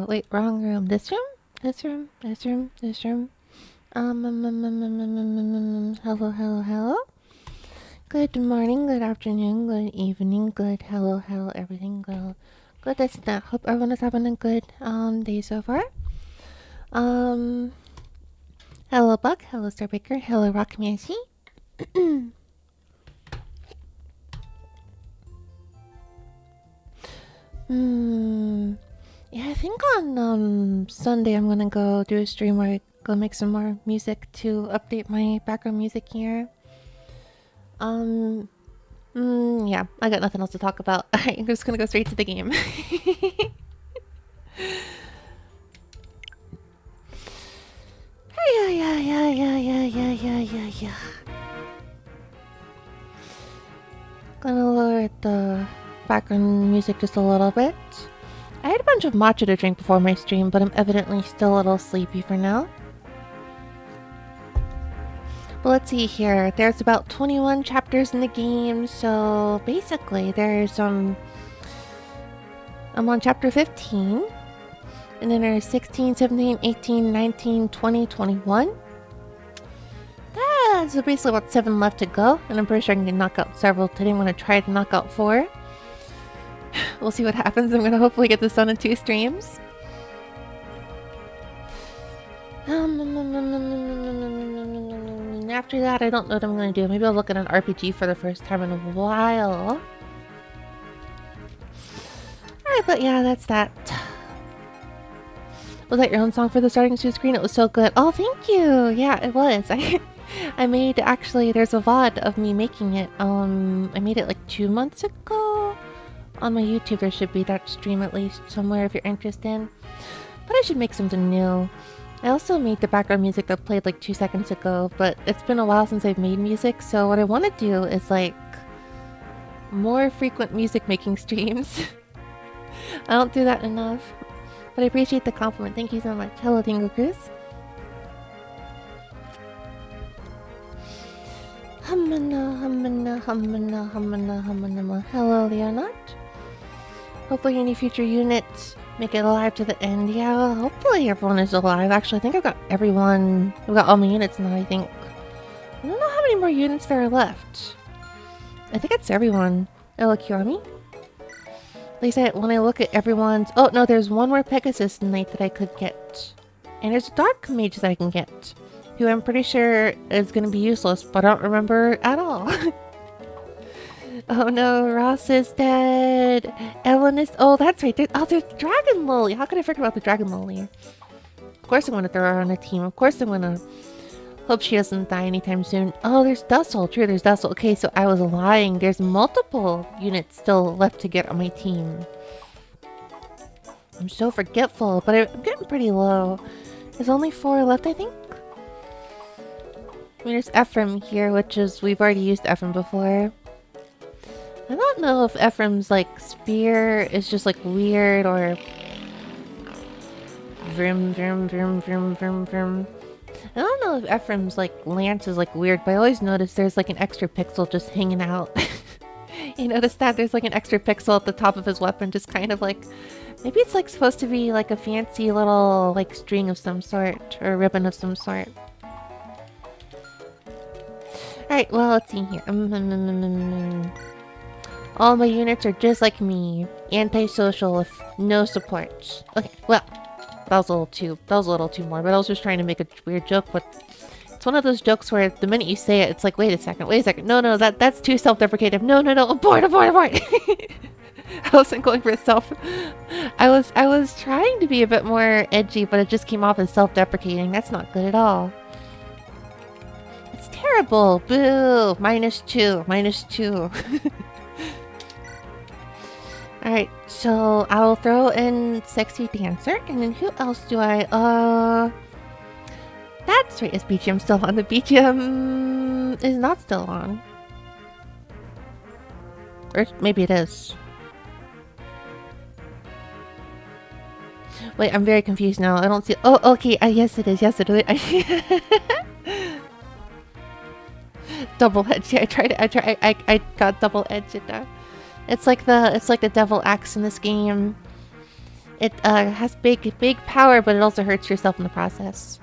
Wait, wrong room. This room? This room? This room? This room? Hello, hello, hello. Good morning, good afternoon, good evening, good hello, everything good. Good, that's that. Hope everyone is having a good day so far. Hello Buck, hello Starbaker, hello Rock Mancy. Yeah, I think on Sunday I'm gonna go do a stream where I go make some more music to update my background music here. Yeah, I got nothing else to talk about. I'm just gonna go straight to the game. Yeah. Gonna lower the background music just a little bit. I had a bunch of matcha to drink before my stream, but I'm evidently still a little sleepy for now. But let's see here. There's about 21 chapters in the game, so basically there's I'm on chapter 15. And then there's 16, 17, 18, 19, 20, 21. So basically about 7 left to go. And I'm pretty sure I can knock out several today. I'm going to try to knock out 4. We'll see what happens. I'm going to hopefully get this done in 2 streams. After that, I don't know what I'm going to do. Maybe I'll look at an RPG for the first time in a while. Alright, but yeah, that's that. Was that your own song for the starting screen? It was so good. Oh, thank you! Yeah, it was. I made, actually, there's a VOD of me making it. I made it like 2 months ago. On my YouTube, there should be that stream at least somewhere if you're interested. But I should make something new. I also made the background music that played like 2 seconds ago, but it's been a while since I've made music, so what I want to do is like more frequent music making streams. I don't do that enough. But I appreciate the compliment. Thank you so much. Hello, Tingle Cruz. Hello, Leonard. Hopefully any future units make it alive to the end. Yeah, hopefully everyone is alive. Actually, I think I've got everyone. I've got all my units now, I think. I don't know how many more units there are left. I think it's everyone. Hello, Kiyomi. At least when I look at everyone's... Oh, no, there's one more Pegasus Knight that I could get. And there's a Dark Mage that I can get. Who I'm pretty sure is going to be useless, but I don't remember at all. Oh no, Ross is dead. Ellen is... Oh, that's right. There's Dragon Lily. How could I forget about the Dragon Lily? Of course I'm going to throw her on a team. Of course I'm going to hope she doesn't die anytime soon. Oh, there's Dussel. True, there's Dussel. Okay, so I was lying. There's multiple units still left to get on my team. I'm so forgetful, but I'm getting pretty low. There's only 4 left, I think. I mean, there's Ephraim here, which is... We've already used Ephraim before. I don't know if Ephraim's, like, spear is just, like, weird or... Vroom, vroom, vroom, vroom, vroom, vroom. I don't know if Ephraim's, like, lance is, like, weird, but I always notice there's, like, an extra pixel just hanging out. You notice that? There's, like, an extra pixel at the top of his weapon, just kind of, like... Maybe it's, like, supposed to be, like, a fancy little, like, string of some sort, or ribbon of some sort. Alright, well, let's see here. All my units are just like me. Antisocial with no support. Okay, well, that was a little too morbid. I was just trying to make a weird joke, but it's one of those jokes where the minute you say it, it's like, wait a second. No, that's too self-deprecative. No, abort. I wasn't going for self. I was trying to be a bit more edgy, but it just came off as self-deprecating. That's not good at all. It's terrible. Boo. -2. Alright, so I'll throw in Sexy Dancer, and then who else do I, That's right, is BGM still on? The BGM is not still on. Or maybe it is. Wait, I'm very confused now. I don't see... Oh, okay, yes it is, Double edge, yeah, I got double edged there. It's like the devil axe in this game. It has big power, but it also hurts yourself in the process.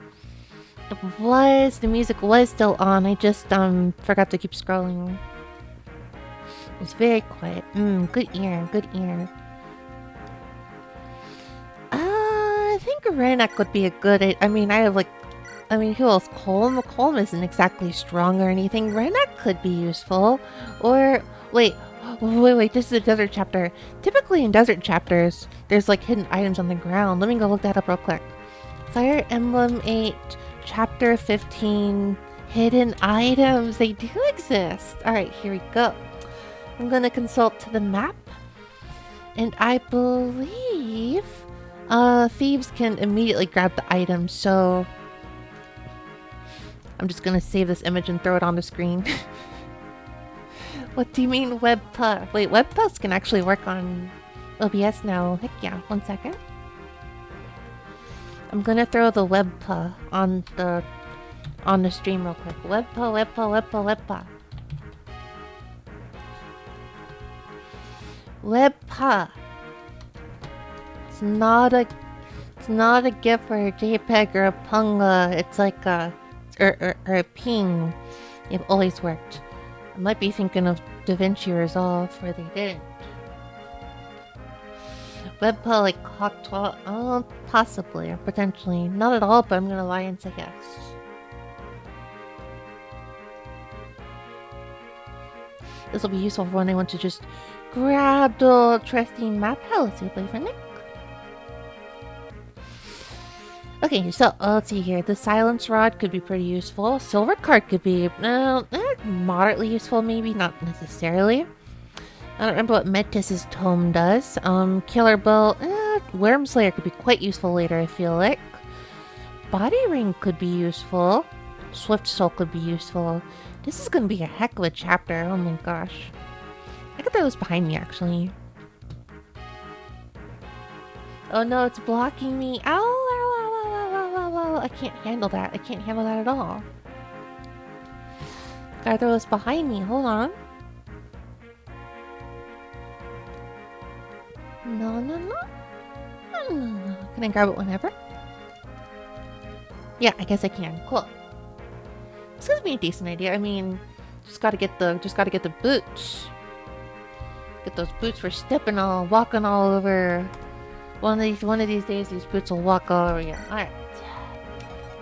The music was still on. I just forgot to keep scrolling. It was very quiet. Good ear. I think Renek would be a good. Who else? Colm isn't exactly strong or anything. Renek could be useful. Or wait. This is a desert chapter. Typically in desert chapters, there's like hidden items on the ground. Let me go look that up real quick. Fire Emblem 8, Chapter 15, hidden items. They do exist. Alright, here we go. I'm gonna consult to the map. And I believe thieves can immediately grab the items, so I'm just gonna save this image and throw it on the screen. What do you mean webpa? Wait, webpas can actually work on OBS now. Heck yeah, 1 second. I'm gonna throw the webpa on the stream real quick. Webpa. Webpa. It's not a GIF or a JPEG or a Punga. It's like a a ping. It always worked. I might be thinking of DaVinci Resolve, where they didn't. Webpa like Hawk possibly or potentially. Not at all, but I'm gonna lie and say yes. This will be useful for when I want to just grab the trusty map house you play for Nick. Okay, so let's see here. The Silence Rod could be pretty useful. Silver Card could be moderately useful, maybe not necessarily. I don't remember what Metis's Tome does. Killer Bow, Wormslayer could be quite useful later, I feel like. Body Ring could be useful. Swift Soul could be useful. This is gonna be a heck of a chapter, oh my gosh. I could throw this behind me, actually. Oh no, it's blocking me. Ow! I can't handle that. I can't handle that at all. Gotta throw this behind me. Hold on. No. Can I grab it whenever? Yeah, I guess I can. Cool. This gives me a decent idea. I mean, just gotta get the boots. Get those boots for stepping all, walking all over. One of these days, these boots will walk all over you. All right.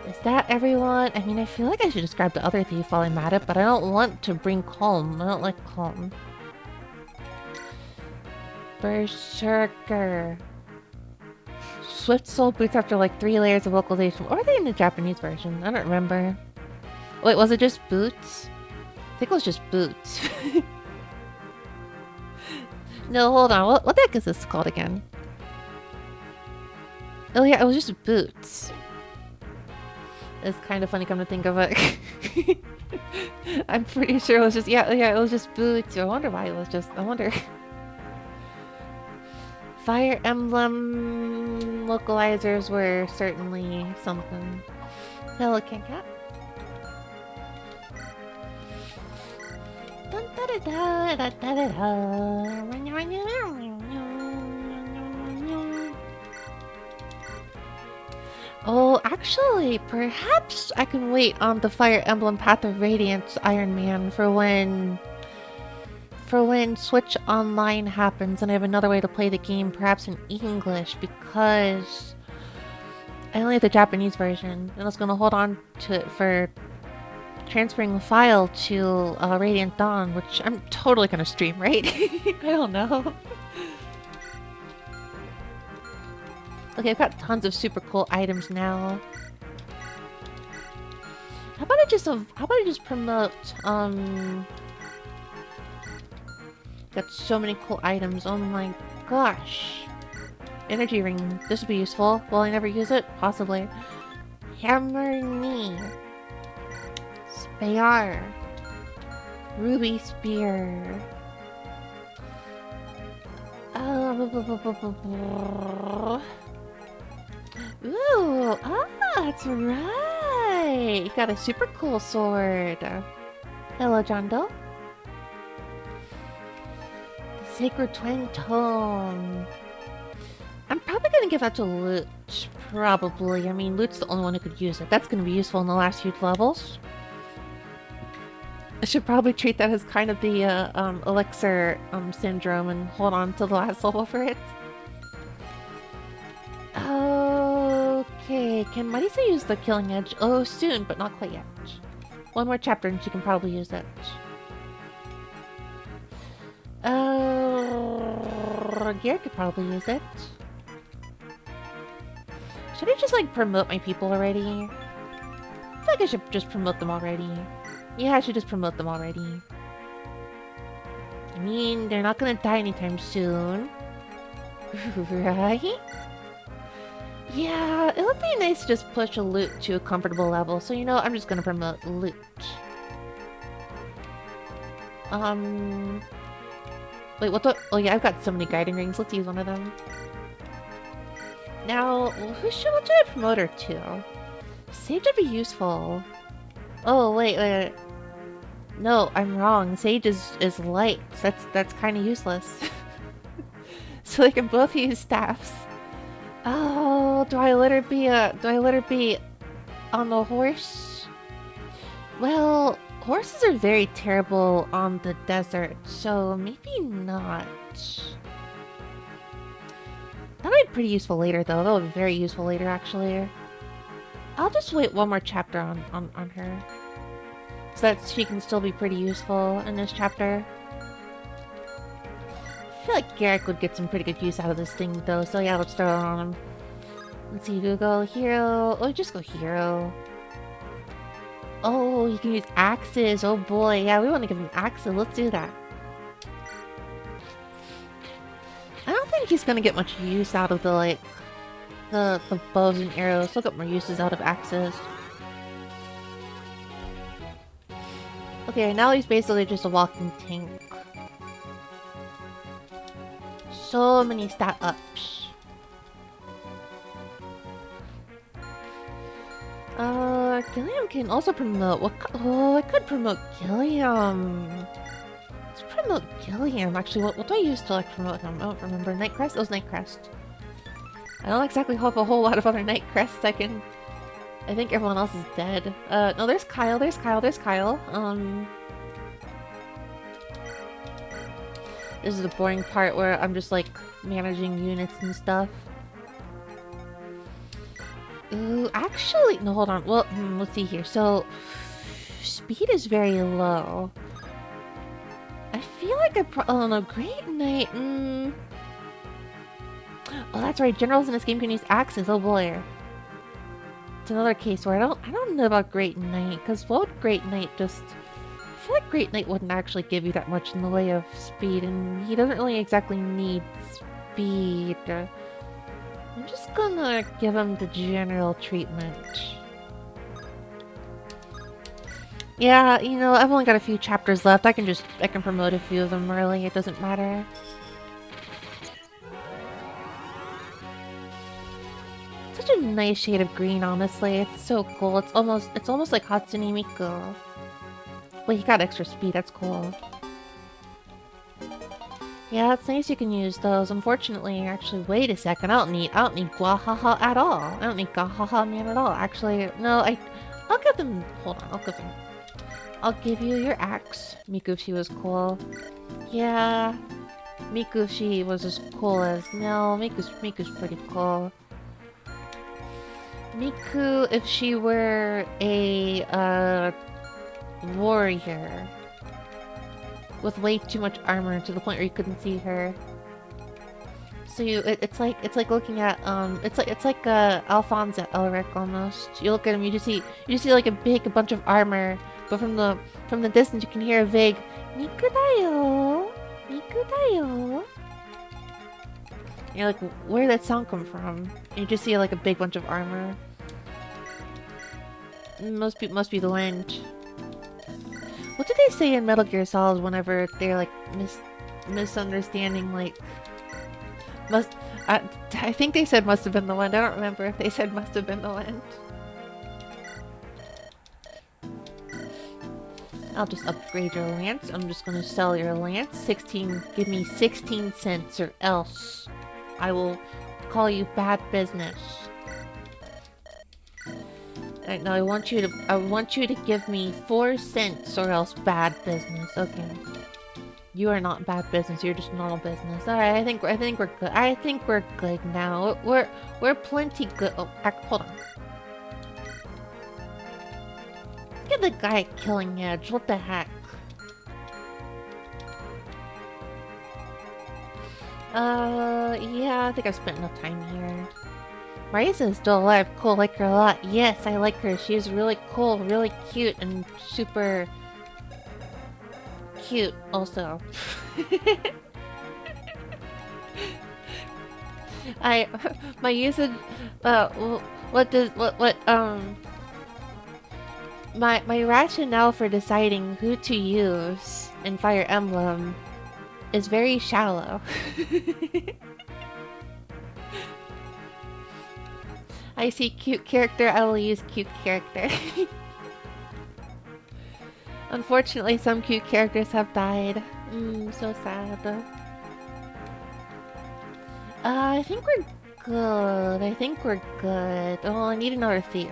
Is that everyone? I mean, I feel like I should just grab the other thief while I'm at it, but I don't want to bring Calm. I don't like Calm. Berserker. Swift Soul boots after like 3 layers of localization. Or are they in the Japanese version? I don't remember. Wait, was it just boots? I think it was just boots. No, hold on. What the heck is this called again? Oh yeah, it was just boots. It's kind of funny come to think of it. I'm pretty sure it was just, yeah, it was just boots. I wonder why it was just, I wonder. Fire Emblem localizers were certainly something. Hello, Cat Cat. Oh, actually, perhaps I can wait on the Fire Emblem Path of Radiance Iron Man for when Switch Online happens and I have another way to play the game, perhaps in English, because I only have the Japanese version, and I was going to hold on to it for transferring the file to Radiant Dawn, which I'm totally going to stream, right? I don't know. Okay, I've got tons of super cool items now. How about I just promote, got so many cool items, oh my gosh. Energy ring, this would be useful. Will I never use it? Possibly. Hammer knee. Spear. Ruby spear. Ooh, that's right. You got a super cool sword. Hello, John Doe. Sacred Twin Tome. I'm probably gonna gonna give that to Loot, probably. I mean, Loot's the only one who could use it. That's gonna be useful in the last few levels. I should probably treat that as kind of the elixir syndrome and hold on to the last level for it. Okay, can Marisa use the Killing Edge? Oh, soon, but not quite yet. One more chapter and she can probably use it. Garrett could probably use it. Should I just, like, promote my people already? I feel like I should just promote them already. Yeah, I should just promote them already. I mean, they're not gonna die anytime soon. Right? Yeah, it would be nice to just push a Loot to a comfortable level. So, you know, I'm just gonna promote Loot. Wait, what the? Oh yeah, I've got so many guiding rings. Let's use one of them. Now, what should I promote her to? Sage would be useful. Oh, wait. No, I'm wrong. Sage is light. That's kind of useless. So they can both use staffs. Oh, do I let her be on the horse? Well, horses are very terrible on the desert, so maybe not. That might be pretty useful later, though. That would be very useful later, actually. I'll just wait one more chapter on her, so that she can still be pretty useful in this chapter. I feel like Garrick would get some pretty good use out of this thing, though, so yeah, let's throw it on him. Let's see, do we go hero? Oh, just go hero. Oh, you can use axes. Oh boy, yeah, we want to give him axes. Let's do that. I don't think he's gonna get much use out of the, like, the bows and arrows. He'll get more uses out of axes. Okay, now he's basically just a walking tank. So many stat ups. Gilliam can also promote. Oh, I could promote Gilliam. Let's promote Gilliam. Actually, what do I use to, like, promote him? I don't remember. Nightcrest? It was Nightcrest. I don't exactly have a whole lot of other Nightcrests I can... I think everyone else is dead. No, there's Kyle. There's Kyle. This is the boring part where I'm just, like, managing units and stuff. Ooh, actually, no, hold on. Well, let's see here. So, speed is very low. I feel like oh no, Great Knight. Oh, that's right. Generals in this game can use axes. Oh boy. It's another case where I don't know about Great Knight, because what would Great Knight just? I feel like Great Knight wouldn't actually give you that much in the way of speed, and he doesn't really exactly need speed. I'm just gonna give him the general treatment. Yeah, you know, I've only got a few chapters left. I can promote a few of them early. It doesn't matter. Such a nice shade of green, honestly. It's so cool. It's almost like Hatsune Miku. Wait, he got extra speed. That's cool. Yeah, it's nice you can use those. Unfortunately, actually, wait a second. I don't need Gwahaha at all. I don't need Gwahaha man at all. Actually, no, I'll give them. Hold on, I'll give you your axe. Miku, if she was cool. Yeah, Miku, if she was as cool as no. Miku's pretty cool. Miku, if she were a warrior with way too much armor to the point where you couldn't see her. So it's like looking at it's like Alphonse at Elric almost. You look at him, you just see like a bunch of armor, but from the distance you can hear a vague Miku dayo, Miku dayo. You're like, where did that sound come from? And you just see like a big bunch of armor. Must be the wind. What did they say in Metal Gear Solid whenever they're like misunderstanding, like I think they said must have been the wind. I don't remember if they said must have been the wind. I'll just upgrade your lance. I'm just gonna sell your lance. Give me 16 cents or else I will call you bad business. Alright, now I want you to give me 4 cents or else bad business. Okay. You are not bad business, you're just normal business. Alright, I think we're good. I think we're good now. We're plenty good. Oh, hold on. Look at the guy at Killing Edge. What the heck? Yeah, I think I've spent enough time here. Marisa is still alive. Cool, like her a lot. Yes, I like her. She is really cool, really cute, and super cute also. My usage, my rationale for deciding who to use in Fire Emblem is very shallow. I see cute character, I will use cute character. Unfortunately, some cute characters have died. So sad. I think we're good. I think we're good. Oh, I need another thief.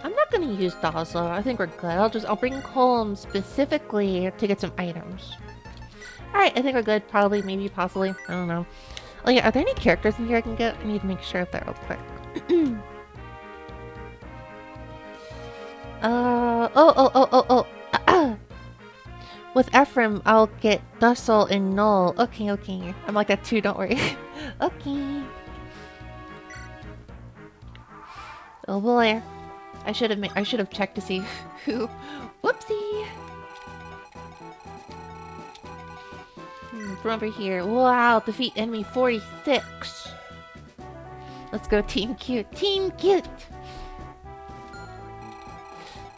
I'm not gonna use Dazzler. I think we're good. I'll bring Colm specifically to get some items. Alright, I think we're good. Probably, maybe, possibly. I don't know. Oh yeah, are there any characters in here I can get? I need to make sure of that real quick. With Ephraim, I'll get Dussel and Null. Okay. I'm like that too, don't worry. Okay. Oh boy. I should have checked to see who. Whoopsie. From over here. Wow, defeat enemy 46. Let's go Team Cute. Team Cute!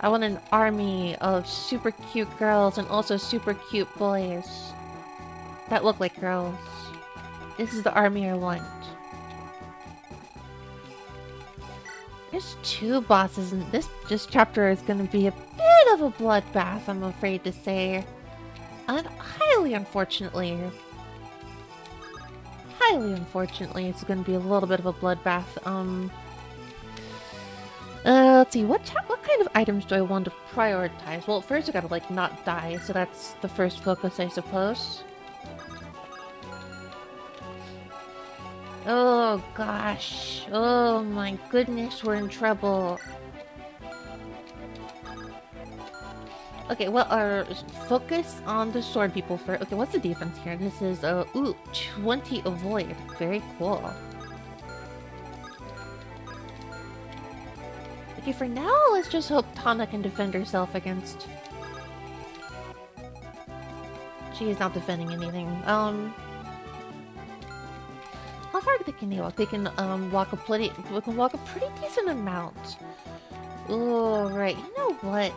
I want an army of super cute girls and also super cute boys that look like girls. This is the army I want. There's 2 bosses and this chapter is gonna be a bit of a bloodbath, I'm afraid to say. Highly unfortunately, it's gonna be a little bit of a bloodbath. Let's see, what kind of items do I want to prioritize? Well, first I gotta, like, not die, so that's the first focus, I suppose. Oh, gosh. Oh, my goodness, we're in trouble. Okay, well, focus on the sword people first. Okay, what's the defense here? This is, 20 avoid. Very cool. Okay, for now, let's just hope Tana can defend herself against... She is not defending anything. How far can they walk? They can, walk a pretty decent amount. Oh, right. You know what?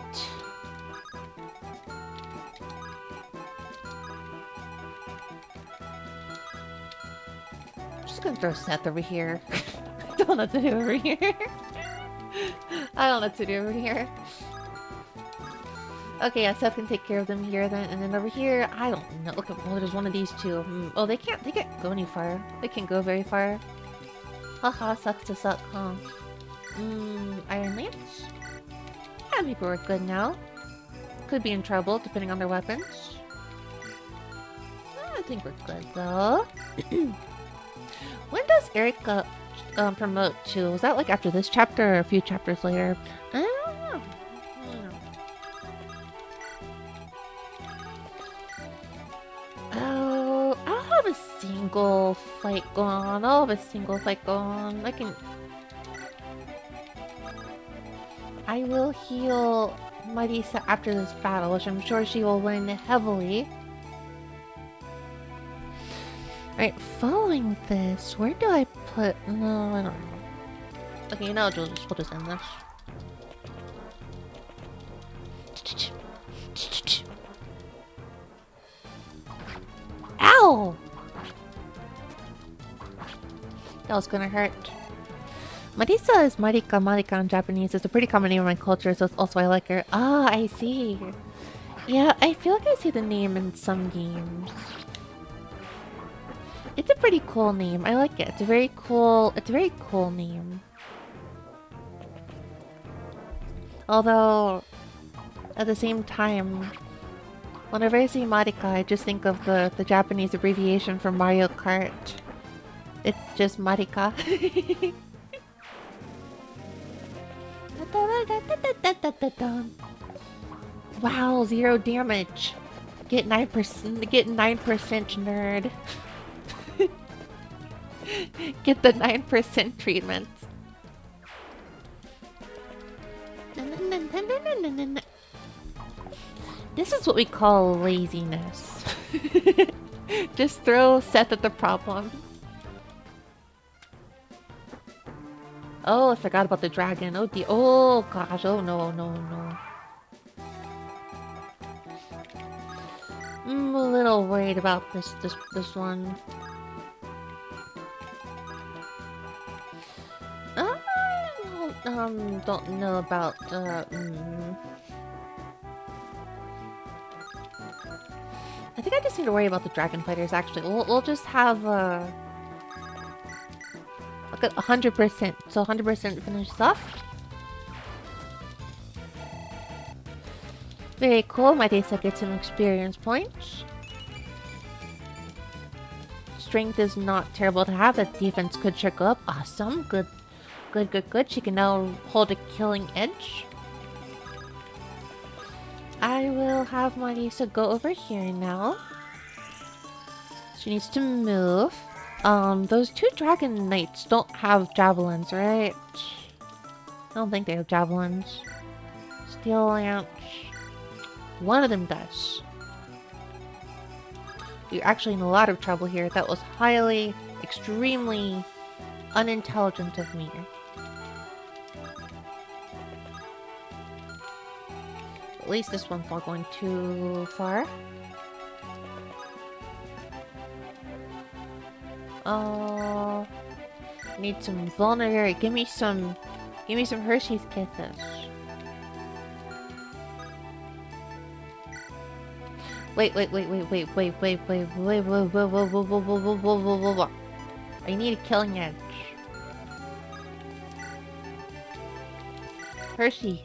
I'm just gonna throw Seth over here. I don't know what to do over here. I don't know what to do over here. Okay, yeah, Seth can take care of them here then, and then over here, I don't know. Okay, well, there's one of these 2. Oh, they can't go any far. They can't go very far. Haha, sucks to suck, huh? Iron Lance? Yeah, maybe we're good now. Could be in trouble, depending on their weapons. I think we're good, though. When does Erika promote to? Was that like after this chapter or a few chapters later? I don't know. Oh, I'll have a single fight going on. I will heal Marisa after this battle, which I'm sure she will win heavily. Alright, following this, where do I put... No, I don't know. Okay, you know, we'll just end this. Ow! That was gonna hurt. Marisa is Marika in Japanese. It's a pretty common name in my culture, so it's also why I like her. Ah, I see. Yeah, I feel like I see the name in some games. It's a pretty cool name. I like it. It's a very cool name. Although, at the same time, whenever I say Marika, I just think of the Japanese abbreviation for Mario Kart. It's just Marika. Wow, 0 damage. Get 9%. Get 9%, nerd. Get the 9% treatment. This is what we call laziness. Just throw Seth at the problem. Oh, I forgot about the dragon. Oh, oh gosh. Oh no, no, no. I'm a little worried about this one. Don't know about I think I just need to worry about the dragon fighters. Actually, we'll just have like 100%. So 100% finish off. Very cool. My Desa gets some experience points. Strength is not terrible to have. That defense could trickle up. Awesome. Good. Good, good, good. She can now hold a killing edge. I will have Marisa go over here now. She needs to move. Those 2 dragon knights don't have javelins, right? I don't think they have javelins. Steel lance. One of them does. You're actually in a lot of trouble here. That was highly, extremely unintelligent of me. At least this one's not going too far. Need some vulnerary. Give me some Hershey's Kisses. Wait. I need a killing edge. Hershey's.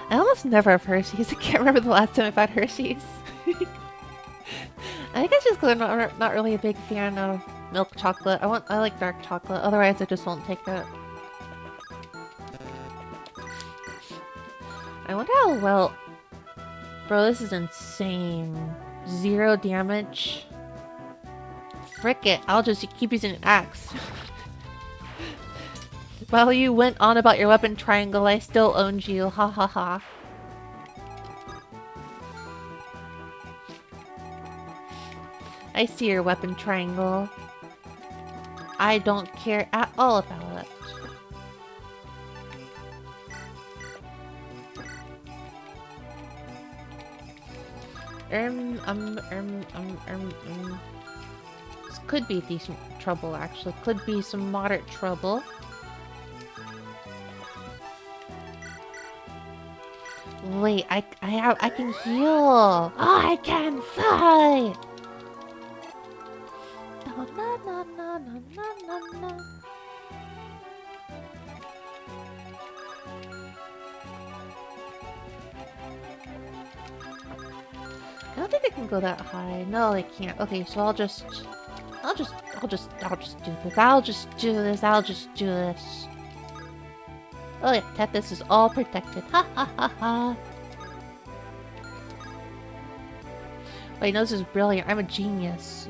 I almost never have Hershey's. I can't remember the last time I've had Hershey's. I think it's just because I'm not really a big fan of milk chocolate. I like dark chocolate. Otherwise, I just won't take it. I wonder how well... Bro, this is insane. 0 damage. Frick it. I'll just keep using an axe. While you went on about your weapon triangle, I still owned you. Ha ha ha. I see your weapon triangle. I don't care at all about it. This could be decent trouble, actually. Could be some moderate trouble. Wait, I can heal. I can fight. Na, na, na, na, na, na, na. I don't think they can go that high. No, they can't. Okay, so I'll just do this. I'll just do this. Oh yeah, Tethys is all protected. Ha ha ha ha. Wait, no, this is brilliant. I'm a genius.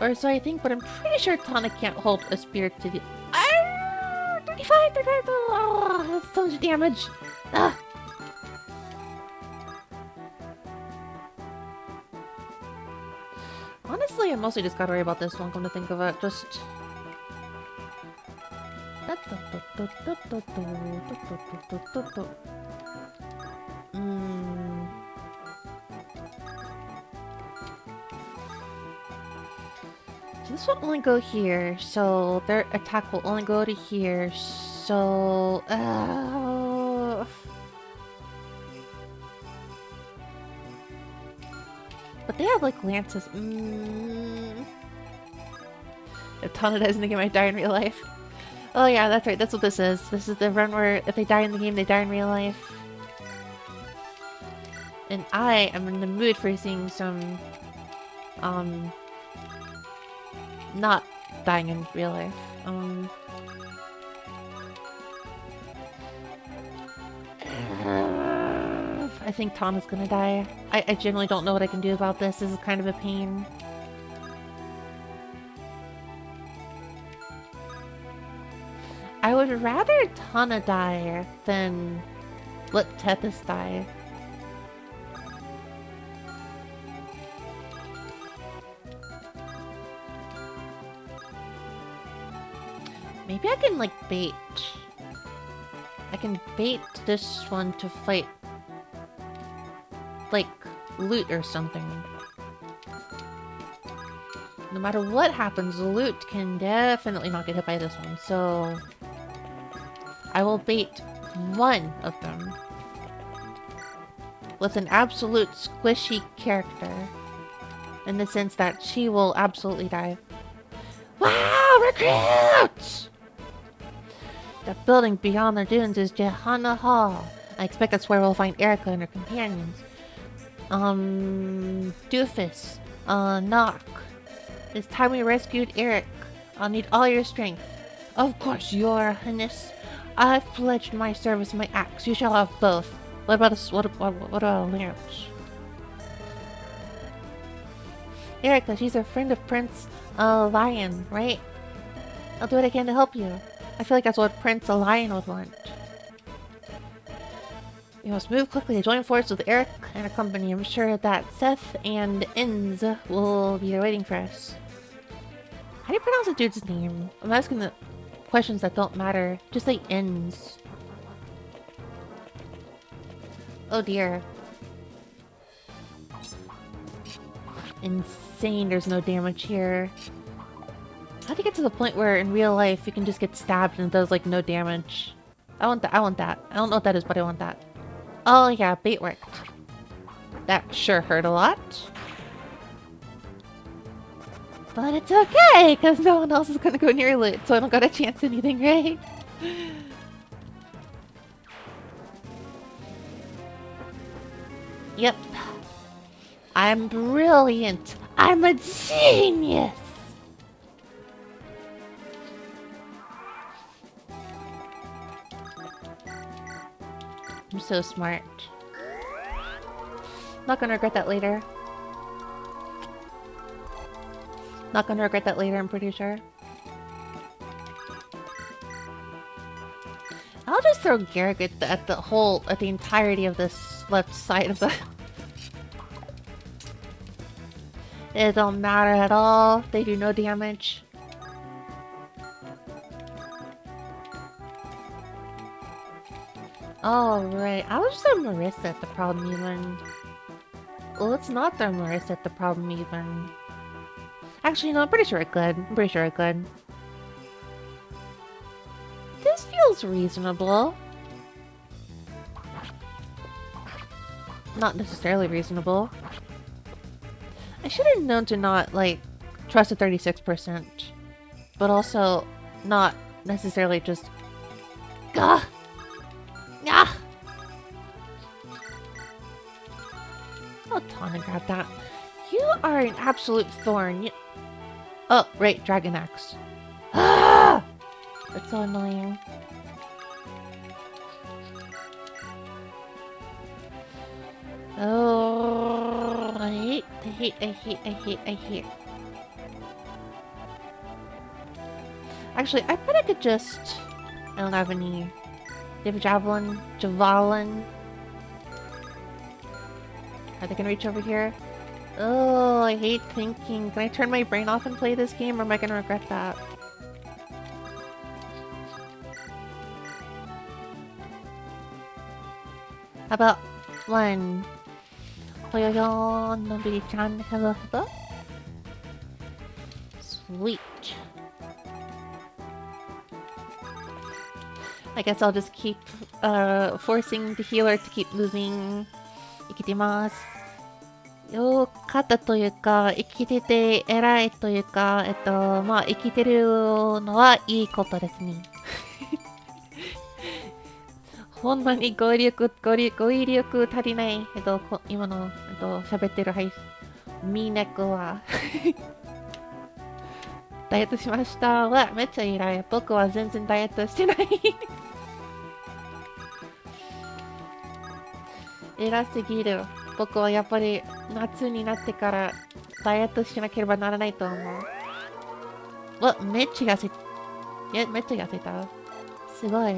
Or so I think, but I'm pretty sure Tana can't hold a spear to the... 35! Oh, that's so much damage. Ah. Honestly, I mostly just gotta worry about this one, come to think of it. Just... This will only go here, so their attack will only go to here, so... But they have like lances. If Tana dies in the game, I die in real life. Oh yeah, that's right. That's what this is. This is the run where if they die in the game, they die in real life. And I am in the mood for seeing some, not dying in real life. I think Tana's gonna die. I generally don't know what I can do about this. This is kind of a pain. I would rather Tana die than let Tethys die. Maybe I can, like, bait. I can bait this one to fight, like, loot or something. No matter what happens, loot can definitely not get hit by this one, so I will bait one of them with an absolute squishy character, in the sense that she will absolutely die. Wow, recruits! The building beyond the dunes is Johanna Hall. I expect that's where we'll find Erica and her companions. Doofus. Knock. It's time we rescued Eric. I'll need all your strength. Of course, Your Highness. I've pledged my service and my axe. You shall have both. What about us? What about a lance? Erica, she's a friend of Prince Lion, right? I'll do what I can to help you. I feel like that's what Prince Lion would want. We must move quickly to join forces with Eric and her company. I'm sure that Seth and Inz will be waiting for us. How do you pronounce the dude's name? I'm asking the questions that don't matter. Just say Inz. Oh dear. Insane, there's no damage here. How do you get to the point where in real life you can just get stabbed and it does like no damage? I want that. I want that. I don't know what that is, but I want that. Oh yeah, bait worked. That sure hurt a lot. But it's okay, because no one else is gonna go near loot, so I don't got a chance at anything, right? Yep. I'm brilliant. I'm a genius. I'm so smart. Not gonna regret that later. Not gonna regret that later, I'm pretty sure. I'll just throw Garrick at the entirety of this left side of the... It don't matter at all. They do no damage. Oh, right. I was just throw Marissa at the problem even. Well, let's not throw Marissa at the problem even. Actually, no, I'm pretty sure I could. I'm pretty sure I could. This feels reasonable. Not necessarily reasonable. I should have known to not, like, trust a 36%. But also, not necessarily just... Gah! Ah! Oh, Tana, grab that. You are an absolute thorn. Oh, right, Dragon Axe. Ah! That's so annoying. Oh, I hate. Actually, I bet I could just... I don't have any... Do you have a javelin? Javelin? Are they gonna reach over here? Oh, I hate thinking. Can I turn my brain off and play this game, or am I gonna regret that? How about one? Nobody-chan, hello. Sweet. I guess I'll just keep forcing the healer to keep moving. Ikitimasu. よかったというか、生きてて偉いというか、まあ、生きてるのはいいことですね。ほんまに語彙力足りない、今の、喋ってるミーネクは。ダイエットしましたは、めっちゃ偉い。僕は全然ダイエットしてない。偉すぎる。僕はやっぱり夏になってからダイエットしなければならないと思う。めっちゃ痩せた。すごい。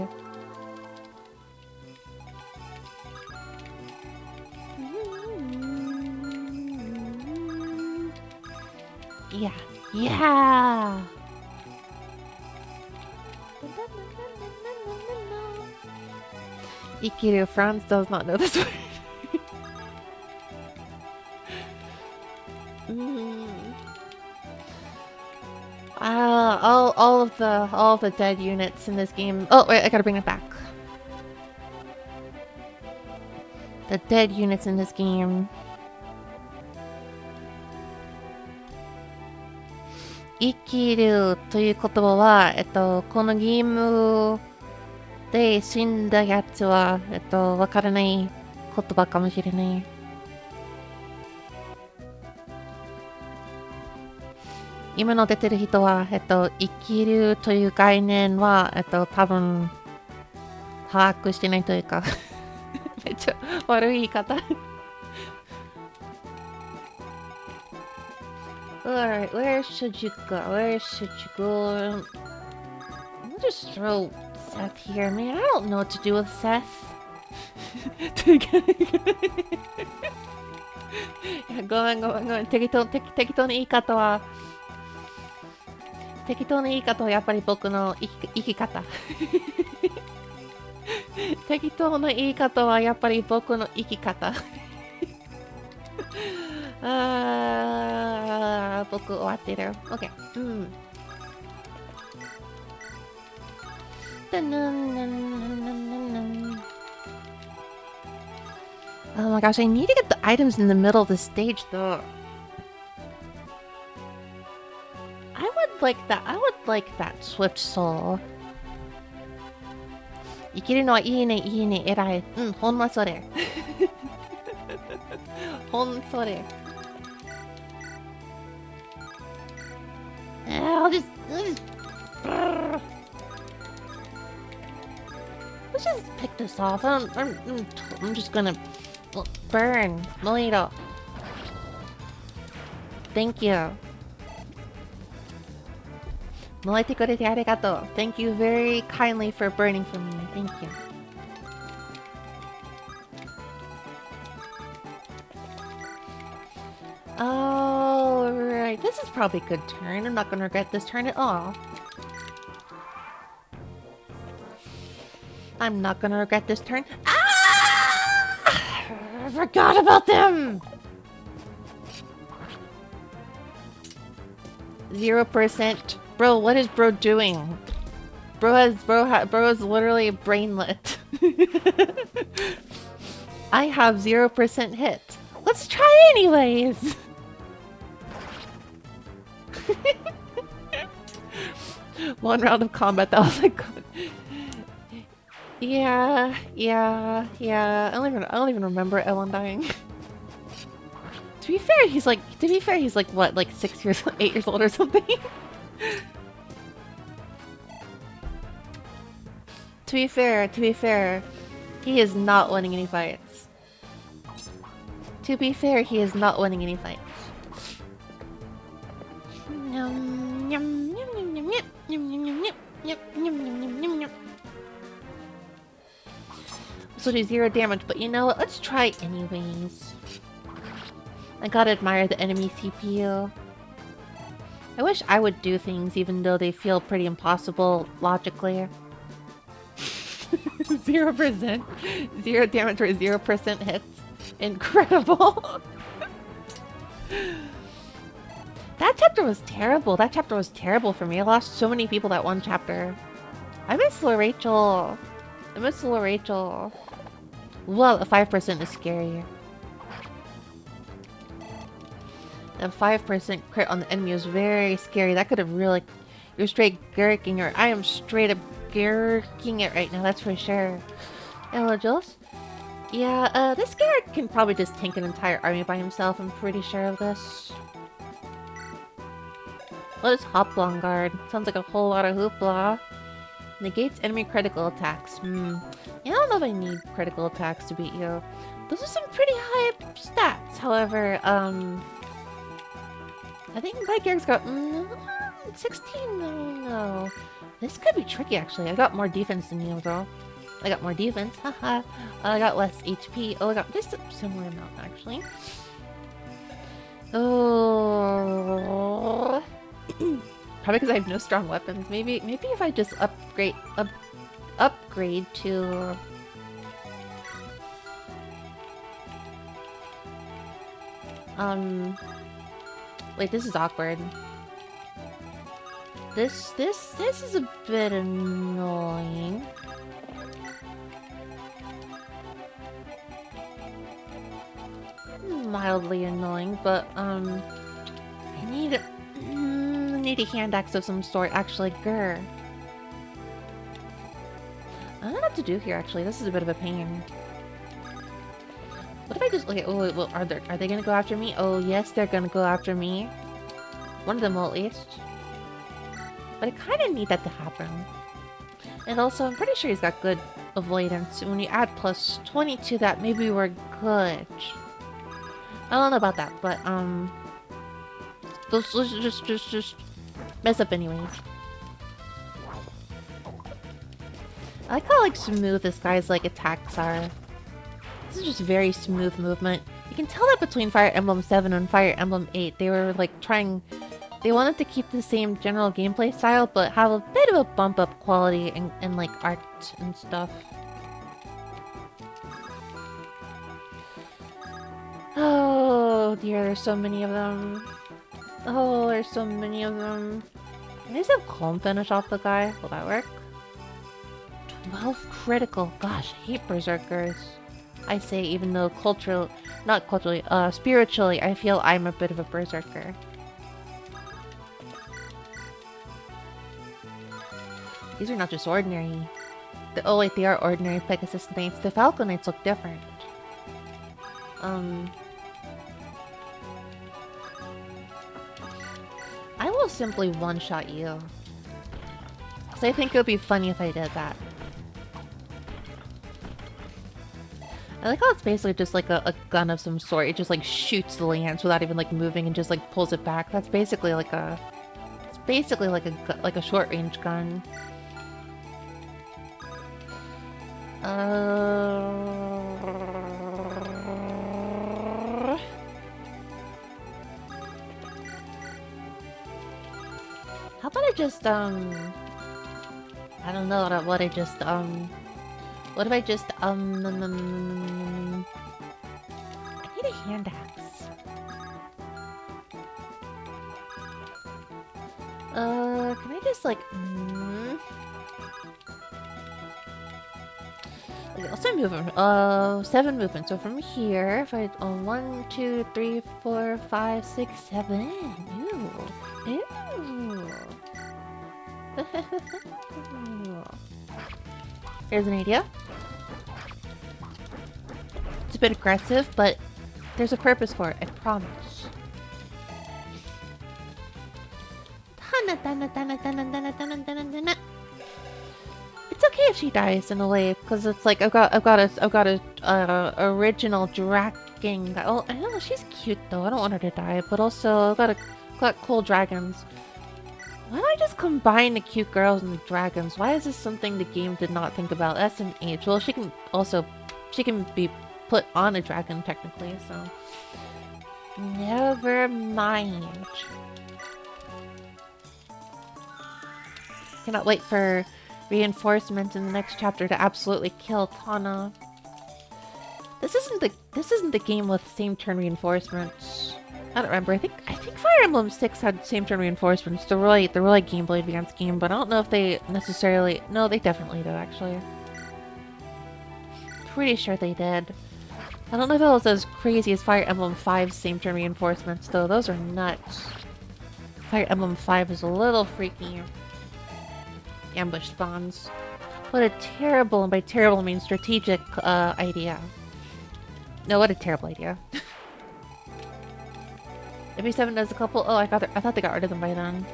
いや。生きる Franz does not know this word. All of the dead units in this game. Oh wait, I gotta bring it back. The dead units in this game. 生きるという言葉は、このゲームで死んだやつは、わからない言葉かもしれない。今の出てる人は、生きるという概念は、多分、把握してないというか、めっちゃ悪い言い方。Alright, where should you go? I'll just throw Seth here. Man, I don't know what to do with Seth. ごめん。適当な言い方はやっぱり僕の生き方。適当な言い方はやっぱり僕の生き方。僕終わってる。OK。Oh my gosh, I need to get the items in the middle of the stage though. I would like that swift soul. 生きるのはいいね、偉い。ほんまそれ。それ。Let's just pick this off. I'm just gonna burn. Molito. Thank you. 燃えてくれてありがとう。Thank you very kindly for burning for me. Thank you. Alright, this is probably a good turn. I'm not gonna regret this turn at all. I'm not gonna regret this turn. I forgot about them! 0%. Bro, what is bro doing? Bro is literally brainlet. I have 0% hit. Let's try anyways! One round of combat, that was like... Yeah. I don't even remember Ellen dying. To be fair, he's like what, like 8 years old or something? To be fair, he is not winning any fights. So do 0 damage, but you know what? Let's try anyways. I gotta admire the enemy CPU. I wish I would do things even though they feel pretty impossible logically. 0%. 0 damage or 0% hits. Incredible. That chapter was terrible for me. I lost so many people that one chapter. I miss little Rachel. Well, a 5% is scary. A 5% crit on the enemy was very scary. That could have really... You're straight gurking her. I am straight up gurking it right now, that's for sure. Hello, Jules. Yeah, this guy can probably just tank an entire army by himself. I'm pretty sure of this. What is Hoplong Guard? Sounds like a whole lot of hoopla. Negates enemy critical attacks. Yeah, I don't know if I need critical attacks to beat you. Those are some pretty high stats. However, I think my character's got 16. No, this could be tricky actually. I got more defense than you, though. I got more defense. Haha. I got less HP. Oh, I got just a similar amount actually. Oh. Probably because I have no strong weapons. Maybe if I just upgrade to wait, this is awkward. This is a bit annoying. Mildly annoying, but I need a hand axe of some sort. Actually, grr. I don't know what to do here. Actually, this is a bit of a pain. What if I just... Okay, oh, well, are they gonna go after me? Oh, yes, they're gonna go after me. One of them will, at least. But I kind of need that to happen. And also, I'm pretty sure he's got good avoidance. When you add plus 20 to that, maybe we're good. I don't know about that, but, those just mess up anyways. I like how, like, smooth this guy's, like, attacks are. This is just very smooth movement. You can tell that between Fire Emblem 7 and Fire Emblem 8. They were, like, trying... They wanted to keep the same general gameplay style, but have a bit of a bump up quality and like, art and stuff. Oh dear, there's so many of them. Oh, there's so many of them. Can I just have Calm finish off the guy? Will that work? 12 critical. Gosh, I hate berserkers. I say, even though spiritually, I feel I'm a bit of a berserker. These are not just ordinary. Oh wait, they are ordinary Pegasus Knights. The Falcon Knights look different. I will simply one-shot you. Because I think it would be funny if I did that. I like how it's basically just like a gun of some sort. It just like shoots the lance without even like moving and just like pulls it back. That's basically like a... It's basically like a short-range gun. How about I just, I don't know what I just, what if I just, I need a hand axe. Can I just, like, Okay, I'll start moving. 7 movements. So from here, if I 1, 2, 3, 4, 5, 6, 7. Ew. Ew. Here's an idea. It's a bit aggressive, but there's a purpose for it. I promise. It's okay if she dies in a way, because it's like I've got a original dragon. Oh, I know she's cute though. I don't want her to die, but also I've got cool dragons. Why don't I just combine the cute girls and the dragons? Why is this something the game did not think about? That's an age. Well, she can be put on a dragon technically, so never mind. Cannot wait for reinforcements in the next chapter to absolutely kill Tana. This isn't the game with same turn reinforcements. I don't remember. I think Fire Emblem 6 had same turn reinforcements. The Roy Game Boy Advance game, but I don't know if they necessarily. No, they definitely did actually. Pretty sure they did. I don't know if it was as crazy as Fire Emblem 5's same turn reinforcements, though. Those are nuts. Fire Emblem 5 is a little freaky. Ambush spawns. What a terrible, and by terrible I mean strategic, idea. No, what a terrible idea. If E7 does a couple... Oh, I thought they got rid of them by then.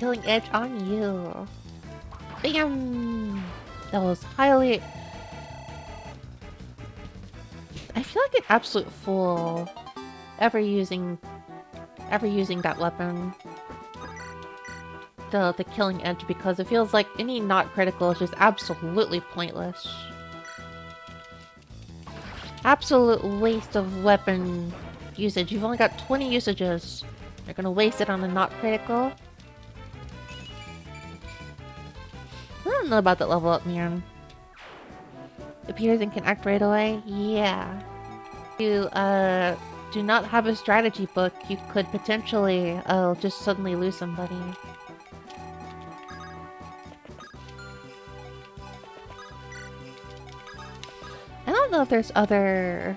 Killing edge on you. Bam! That was highly... I feel like an absolute fool ever using that weapon. The killing edge, because it feels like any not critical is just absolutely pointless. Absolute waste of weapon usage. You've only got 20 usages. You're gonna waste it on a not critical? I don't know about that level up, man. Appears and can act right away? Yeah. If you, do not have a strategy book, you could potentially, just suddenly lose somebody. I don't know if there's other...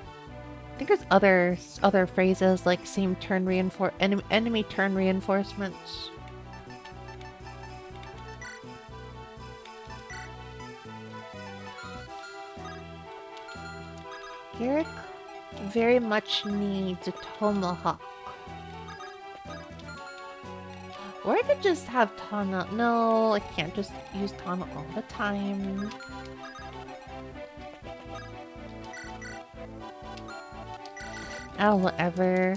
I think there's other phrases like same turn enemy turn reinforcements. Garrick very much needs a tomahawk. Or I could just have Tana. No, I can't just use Tana all the time. Oh, whatever.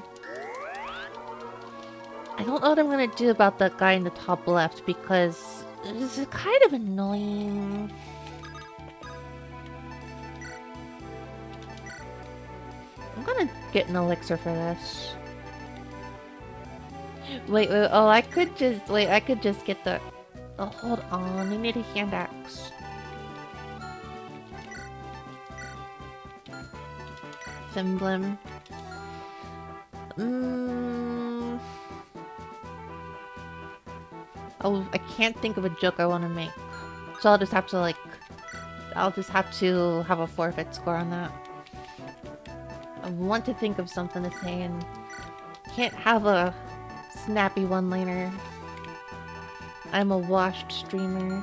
I don't know what I'm gonna do about that guy in the top left because it's kind of annoying. I'm gonna get an elixir for this. Wait, oh, I could just get the... Oh, hold on, I need a hand axe. Fire Emblem. Oh, I can't think of a joke I want to make. So I'll just have to, like... I'll just have to have a forfeit score on that. I want to think of something to say and can't have a snappy one-liner. I'm a washed streamer.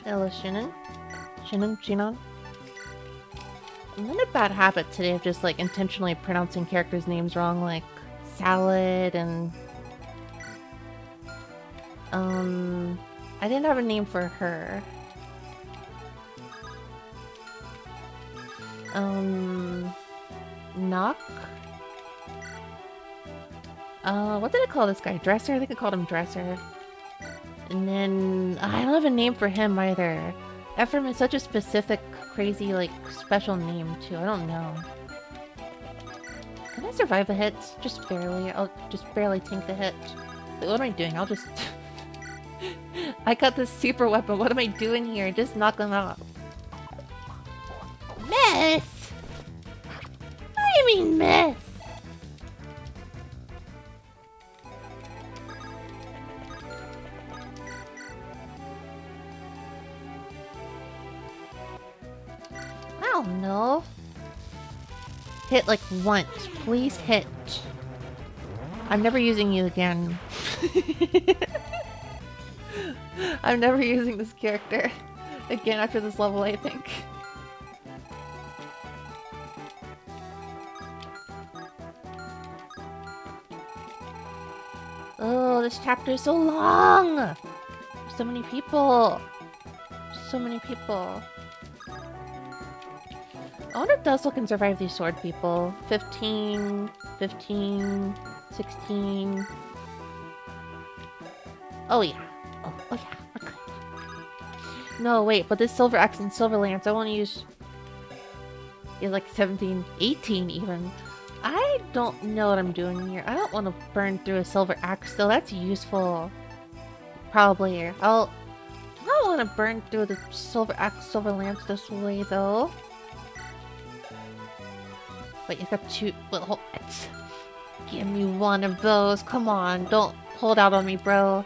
Hello, Shinon. Shinon? I'm in a bad habit today of just, like, intentionally pronouncing characters' names wrong, like Salad and... I didn't have a name for her. Knock? What did I call this guy? Dresser? I think I called him Dresser. And then... I don't have a name for him either. Ephraim is such a specific, crazy, like, special name, too. I don't know. Can I survive the hit? Just barely. I'll just barely tank the hit. What am I doing? I'll just... I got this super weapon. What am I doing here? Just knock them out. Miss! What do you mean, miss? I don't know. Hit like once. Please hit. I'm never using you again. I'm never using this character again after this level, I think. Oh, this chapter is so long! There's so many people. So many people. I wonder if Dustle can survive these sword people. 15, 15, 16. Oh yeah. Oh yeah, we're good. No, wait, but this Silver Axe and Silver Lance, I want to use... is like 17, 18 even. I don't know what I'm doing here. I don't want to burn through a Silver Axe, though. That's useful. Probably. I don't want to burn through the Silver Axe, Silver Lance this way, though. Wait, you got two... Well, Give me one of those. Come on, don't hold out on me, bro.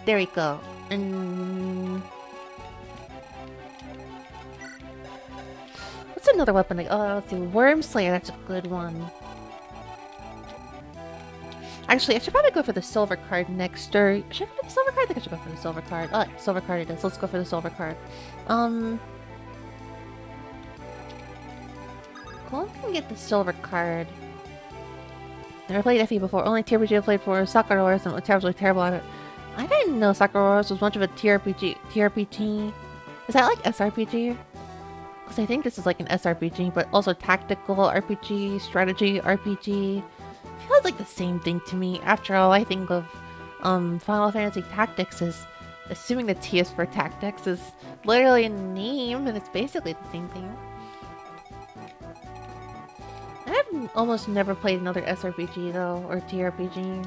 There we go. And what's another weapon? Oh, let's see. Worm Slayer, that's a good one. Actually, I should probably go for the silver card next, or should I go for the silver card? I think I should go for the silver card. Oh, silver card it is. Let's go for the silver card. Go and get the silver card. Never played FE before. Only TRPG I played for Sakura Wars and was terrible at it. I didn't know Sakura Wars was much of a TRPG. Is that like SRPG? Because I think this is like an SRPG, but also tactical RPG, strategy RPG. Feels like the same thing to me. After all, I think of Final Fantasy Tactics as, assuming the T is for tactics, is literally a name, and it's basically the same thing. I've almost never played another SRPG though, or TRPG.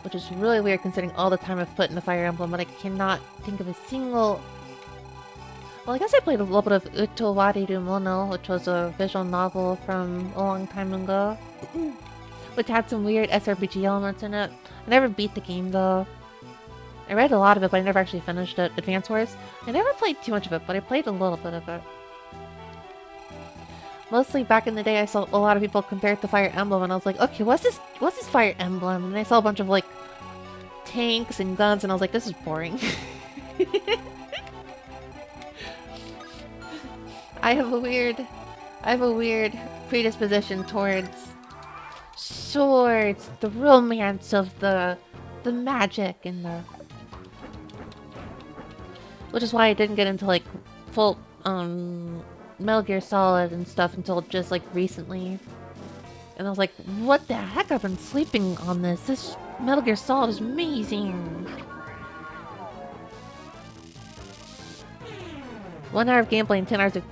Which is really weird considering all the time I've put in the Fire Emblem, but I cannot think of a single... Well, I guess I played a little bit of Utowariru Mono, which was a visual novel from a long time ago. Which had some weird SRPG elements in it. I never beat the game though. I read a lot of it, but I never actually finished it. Advance Wars. I never played too much of it, but I played a little bit of it. Mostly back in the day, I saw a lot of people compare it to Fire Emblem, and I was like, okay, what's this Fire Emblem? And I saw a bunch of like tanks and guns, and I was like, this is boring. I have a weird predisposition towards swords, the romance of the magic and the... Which is why I didn't get into like full Metal Gear Solid and stuff until just like recently. And I was like, what the heck? I've been sleeping on this. This Metal Gear Solid is amazing. 1 hour of gameplay and 10 hours of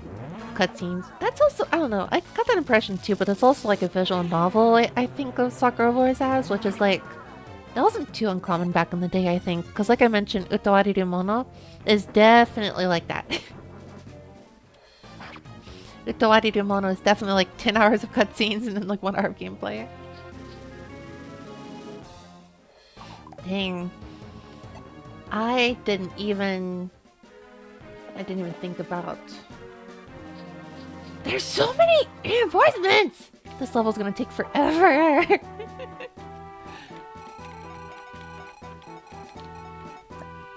cutscenes. That's also, I don't know, I got that impression too, but it's also like a visual novel I think of Sakura Wars as, which is like, that wasn't too uncommon back in the day, I think. Because like I mentioned, Utowariru Mono is definitely like that. Utowariru Mono is definitely like 10 hours of cutscenes and then like 1 hour of gameplay. Dang. I didn't even think about... There's so many reinforcements! This level's gonna take forever!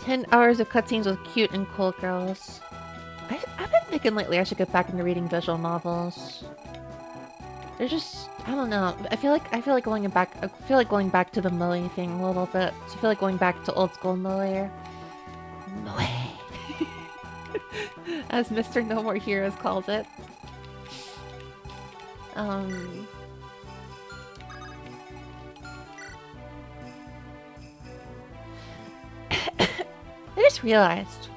10 hours of cutscenes with cute and cool girls. I've been thinking lately I should get back into reading visual novels. They're just, I don't know. I feel like going back to the Moe thing a little bit. So I feel like going back to old school Moe. Moe. As Mr. No More Heroes calls it. I just realized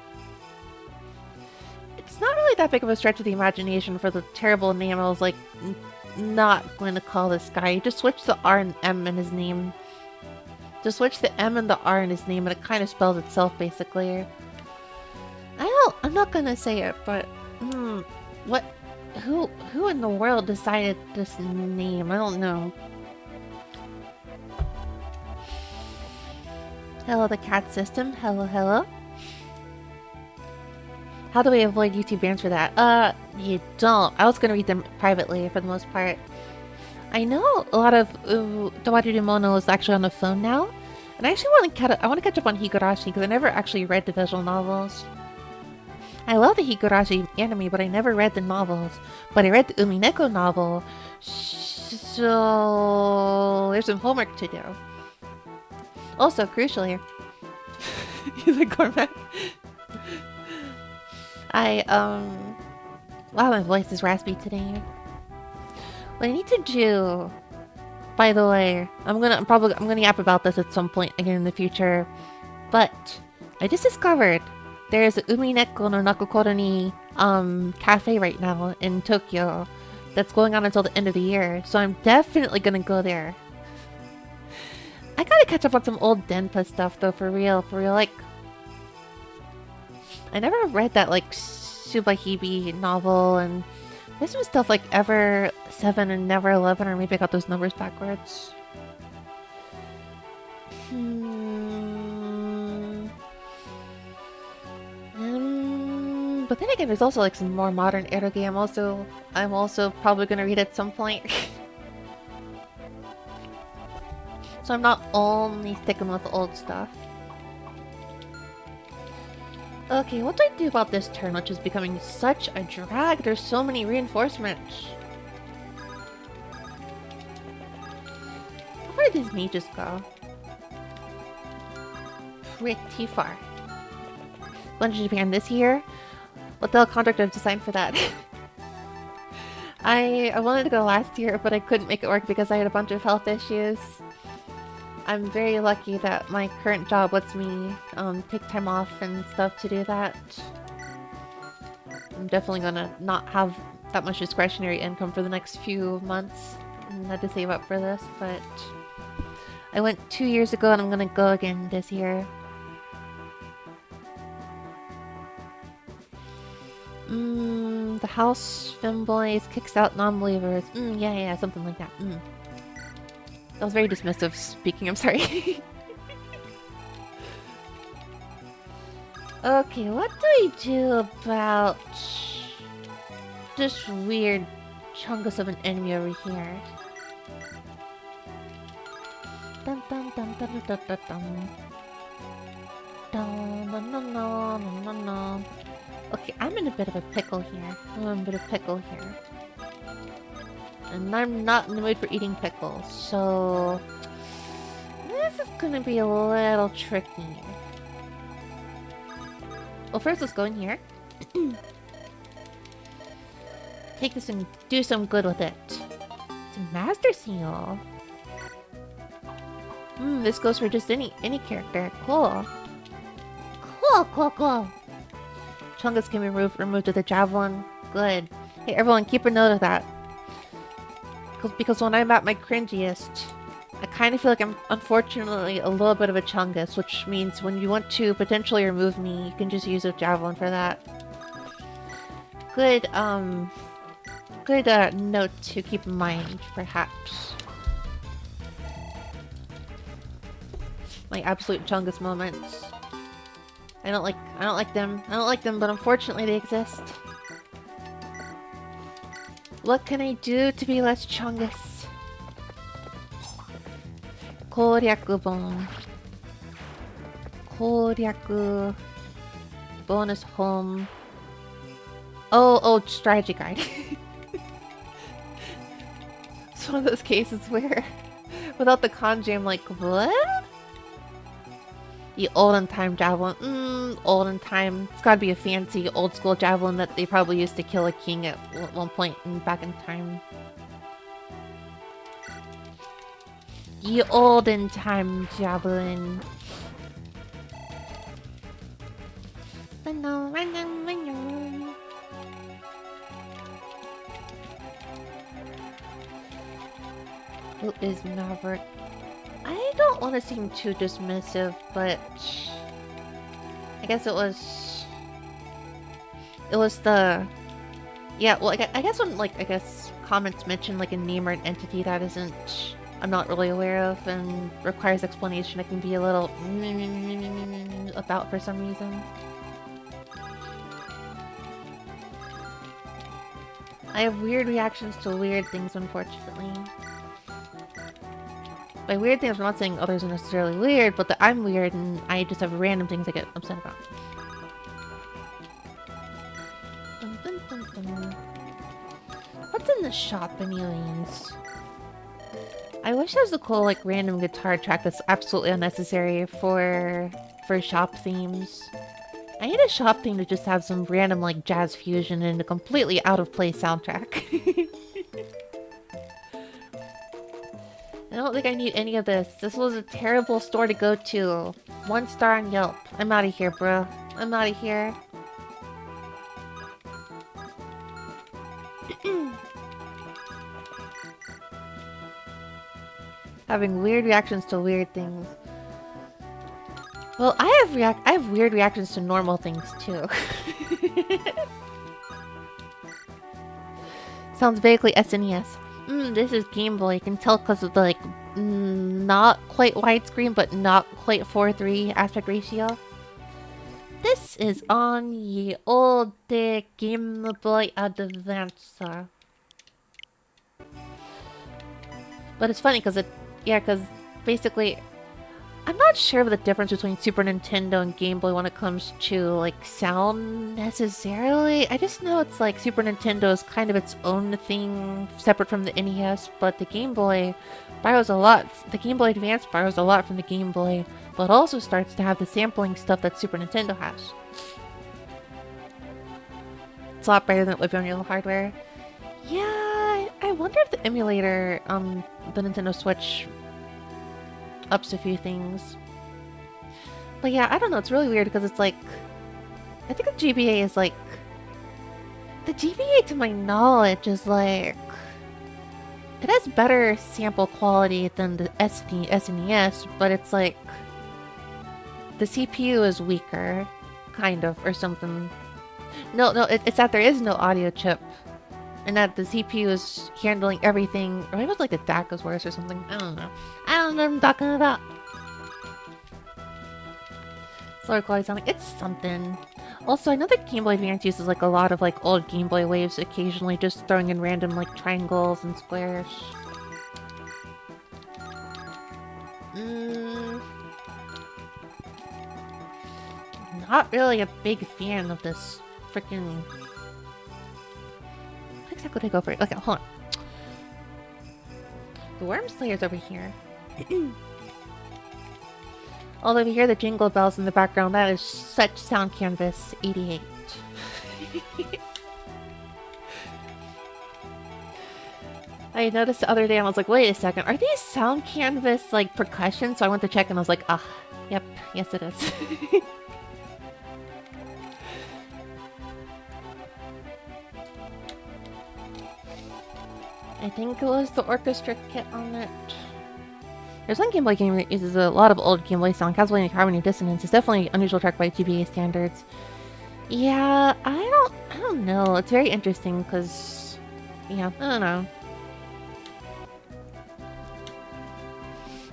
it's not really that big of a stretch of the imagination for the terrible name I was like not going to call this guy. You just switch the R and M in his name. Just switch the M and the R in his name and it kind of spells itself basically. I'm not gonna say it, but who in the world decided this name? I don't know. Hello, the cat system. Hello, hello. How do we avoid YouTube bans for that? You don't. I was gonna read them privately for the most part. I know a lot of Utowariru Mono is actually on the phone now, and I actually want to catch up on Higurashi because I never actually read the visual novels. I love the Higurashi anime, but I never read the novels. But I read the Umineko novel, so there's some homework to do. Also, crucially, he's a gourmet. Wow, my voice is raspy today. What I need to do, by the way, I'm gonna yap about this at some point again in the future, but I just discovered there's a Umineko no Nakokoro ni cafe right now in Tokyo that's going on until the end of the year, so I'm definitely gonna go there. I gotta catch up on some old Denpa stuff though, for real, like, I never read that like Subahibi novel and There's some stuff like Ever 7 and Never 11, or maybe I got those numbers backwards. But then again, there's also like some more modern eroge I'm also probably gonna read at some point. So I'm not only sticking with old stuff. Okay, what do I do about this turn, which is becoming such a drag? There's so many reinforcements. How far did these mages go? Pretty far. Going to Japan this year? What the contract I've designed for that? I wanted to go last year, but I couldn't make it work because I had a bunch of health issues. I'm very lucky that my current job lets me take time off and stuff to do that. I'm definitely gonna not have that much discretionary income for the next few months and had to save up for this, but I went 2 years ago and I'm gonna go again this year. The house femboys kicks out non-believers. Yeah, something like that. That was very dismissive speaking, I'm sorry. Okay, what do we do about this weird chungus of an enemy over here? Dun dun dun dun dun dun dun. Dun dun dun dun dun dun. Okay, I'm in a bit of a pickle here. And I'm not in the mood for eating pickles, so this is gonna be a little tricky. Well, first let's go in here. Take this and do some good with it. It's a master seal. This goes for just any character. Cool. Cool. Chungus can be removed with a javelin. Good. Hey, everyone, keep a note of that. Because when I'm at my cringiest, I kind of feel like I'm unfortunately a little bit of a chungus, which means when you want to potentially remove me, you can just use a javelin for that. Good note to keep in mind, perhaps. My absolute chungus moments. I don't like them, but unfortunately they exist. What can I do to be less chungus? Koryaku bonus home. Oh, strategy guide. It's one of those cases where without the kanji I'm like, what? The olden time javelin. Olden time. It's gotta be a fancy old school javelin that they probably used to kill a king at one point back in time. The olden time javelin. Who is Maverick? I don't want to seem too dismissive, but I guess it was the well, I guess when comments mention like a name or an entity that I'm not really aware of and requires explanation, I can be a little about for some reason. I have weird reactions to weird things, unfortunately. By weird things, I'm not saying others are necessarily weird, but that I'm weird and I just have random things I get upset about. What's in the shop anyways? I wish there was a cool like random guitar track that's absolutely unnecessary for shop themes. I need a shop theme to just have some random like jazz fusion and a completely out of place soundtrack. I don't think I need any of this. This was a terrible store to go to. 1 star on Yelp. I'm out of here, bro. I'm out of here. Having weird reactions to weird things. Well, I have weird reactions to normal things too. Sounds vaguely SNES. This is Game Boy. You can tell because of the, like, not quite widescreen, but not quite 4:3 aspect ratio. This is on the old Game Boy Advance. But it's funny because because basically, I'm not sure of the difference between Super Nintendo and Game Boy when it comes to, like, sound necessarily. I just know it's like Super Nintendo is kind of its own thing, separate from the NES, but the Game Boy borrows a lot. The Game Boy Advance borrows a lot from the Game Boy, but also starts to have the sampling stuff that Super Nintendo has. It's a lot better than with original hardware. Yeah, I wonder if the emulator on the Nintendo Switch ups a few things. But yeah, I don't know, it's really weird because it's like, I think the GBA is like, the GBA to my knowledge is like, it has better sample quality than the SNES, but it's like, the CPU is weaker, kind of, or something. No, it's that there is no audio chip, and that the CPU is handling everything, or maybe it's like the DAC is worse or something, I don't know. I don't know what I'm talking about. Slower quality sounding, it's something. Also, I know that Game Boy Advance uses like a lot of like old Game Boy waves occasionally, just throwing in random like triangles and squares. Not really a big fan of this freaking... What exactly did I go for? Okay, hold on. The Worm Slayer's over here. Although if you hear the jingle bells in the background, that is such Sound Canvas 88. I noticed the other day and I was like, wait a second, are these Sound Canvas like percussion? So I went to check and I was like, yep, yes it is. I think it was the orchestra kit on it. There's one Game Boy game that uses a lot of old Game Boy sound, Castlevania Harmony Dissonance. It's definitely an unusual track by GBA standards. Yeah, I don't know. It's very interesting because, yeah, I don't know.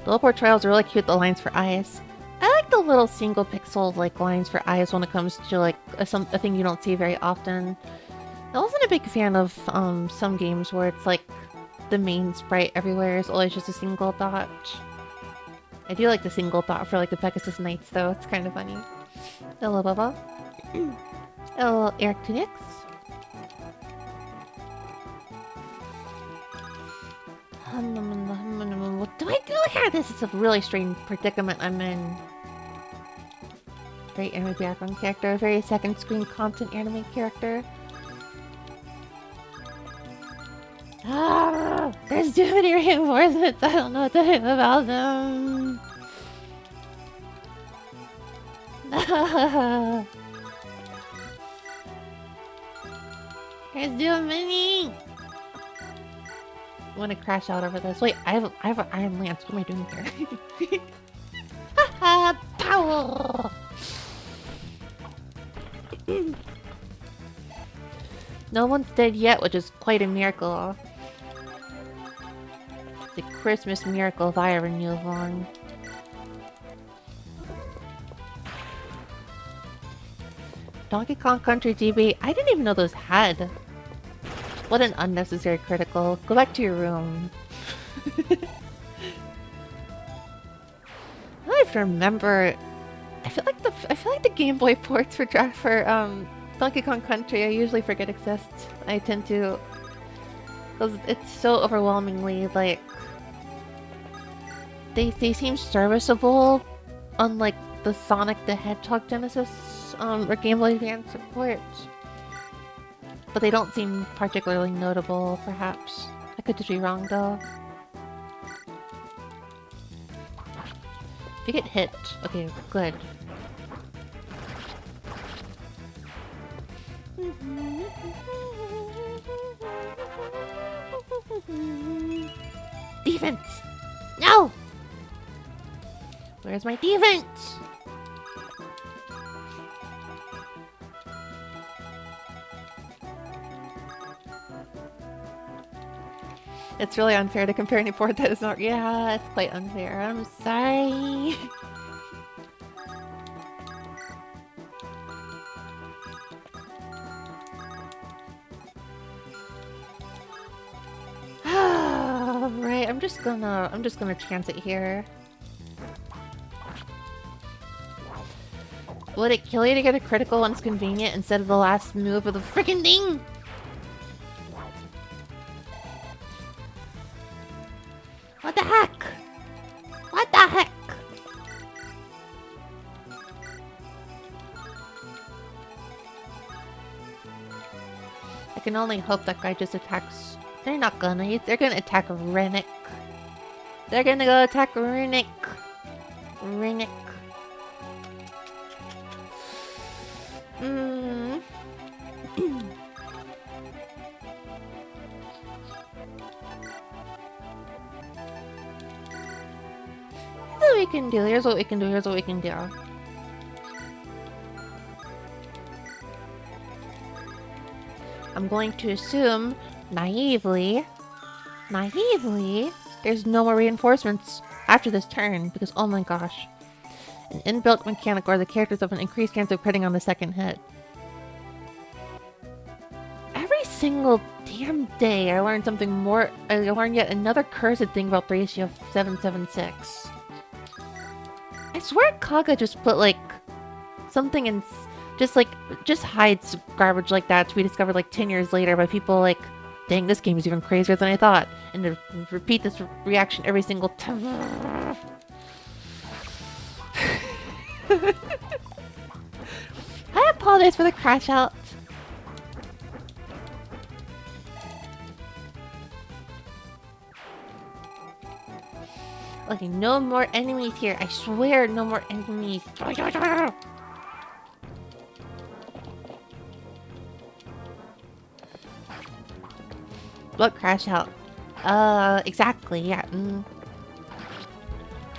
The little portrayals are really cute, the lines for eyes. I like the little single pixel like lines for eyes when it comes to like a thing you don't see very often. I wasn't a big fan of some games where it's like the main sprite everywhere is always just a single dot. I do like the single dot for like the Pegasus Knights though, it's kind of funny. Hello Bubba. Hello Eric Tunix. What do I do here? This is a really strange predicament I'm in. Very anime background character, very second screen content anime character. There's too many reinforcements. I don't know what to do about them. There's too many. I want to crash out over this. Wait, I have an Iron Lance. What am I doing here? Haha, power! No one's dead yet, which is quite a miracle. It's a Christmas miracle if I ever knew of one. Donkey Kong Country GB, I didn't even know those had. What an unnecessary critical. Go back to your room. I don't have to remember. I feel like the Game Boy ports for Donkey Kong Country I usually forget exists. I tend to, because it's so overwhelmingly like they seem serviceable, unlike the Sonic the Hedgehog Genesis or Game Boy Advance ports. But they don't seem particularly notable, perhaps. I could just be wrong, though. If you get hit... Okay, good. Defense! No! Where's my defense? It's really unfair to compare any port that is not. Yeah, it's quite unfair. I'm sorry. Right, I'm just gonna chance it here. Would it kill you to get a critical when it's convenient instead of the last move of the freaking thing? What the heck? What the heck? I can only hope that guy just attacks. They're not gonna. They're gonna attack Rennick. They're gonna go attack Rennick. Rennick. Here's what we can do. Here's what we can do. Here's what we can do. I'm going to assume, naively, there's no more reinforcements after this turn, because oh my gosh. An inbuilt mechanic or the characters have an increased chance of critting on the second hit. Every single damn day I learn something more. I learn yet another cursed thing about Thracia 776. I swear Kaga just put like something in, just hides garbage like that to be discovered like 10 years later by people like, dang, this game is even crazier than I thought, and to repeat this reaction every single time. I apologize for the crash out. Okay, no more enemies here. I swear, no more enemies. What crash out? Exactly, yeah.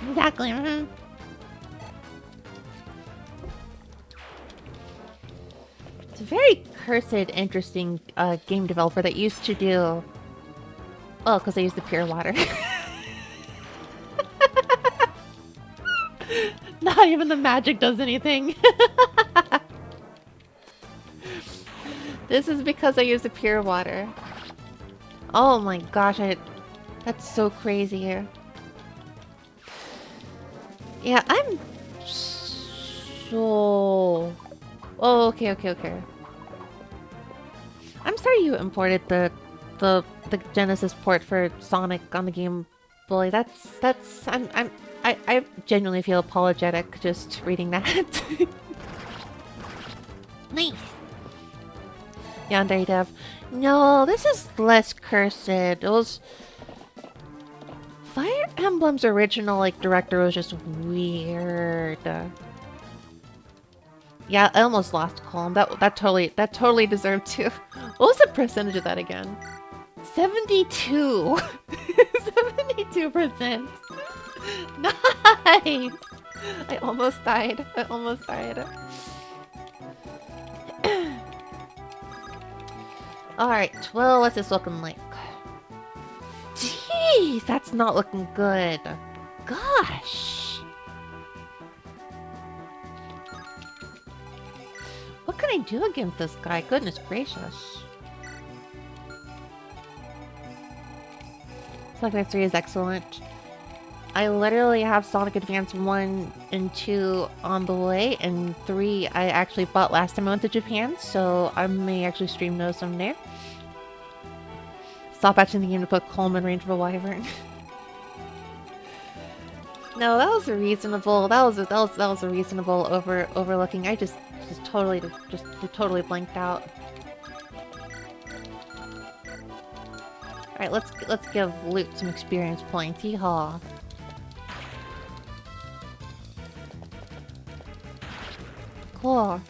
Exactly. It's a very cursed, interesting game developer that used to do... Oh, because I used the pure water. Not even the magic does anything. This is because I used the pure water. Oh my gosh, that's so crazy here. Yeah, I'm so... Oh, okay. I'm sorry you imported the Genesis port for Sonic on the Game Boy. I genuinely feel apologetic just reading that. Nice. Yandere Dev. No, this is less cursed. It was... Fire Emblem's original, like, director was just weird. Yeah, I almost lost Calm. That totally deserved to. What was the percentage of that again? 72! 72%! Nice! I almost died. Alright, well, what's this looking like? Jeez, that's not looking good. Gosh! What can I do against this guy? Goodness gracious. Sonic 3 is excellent. I literally have Sonic Advance 1 and 2 on the way, and 3 I actually bought last time I went to Japan, so I may actually stream those someday. Stop watching the game to put Colm in range of a wyvern. No, that was a reasonable. That was a reasonable overlooking. I just totally blanked out. All right, let's give Luke some experience points. Yeehaw. Cool.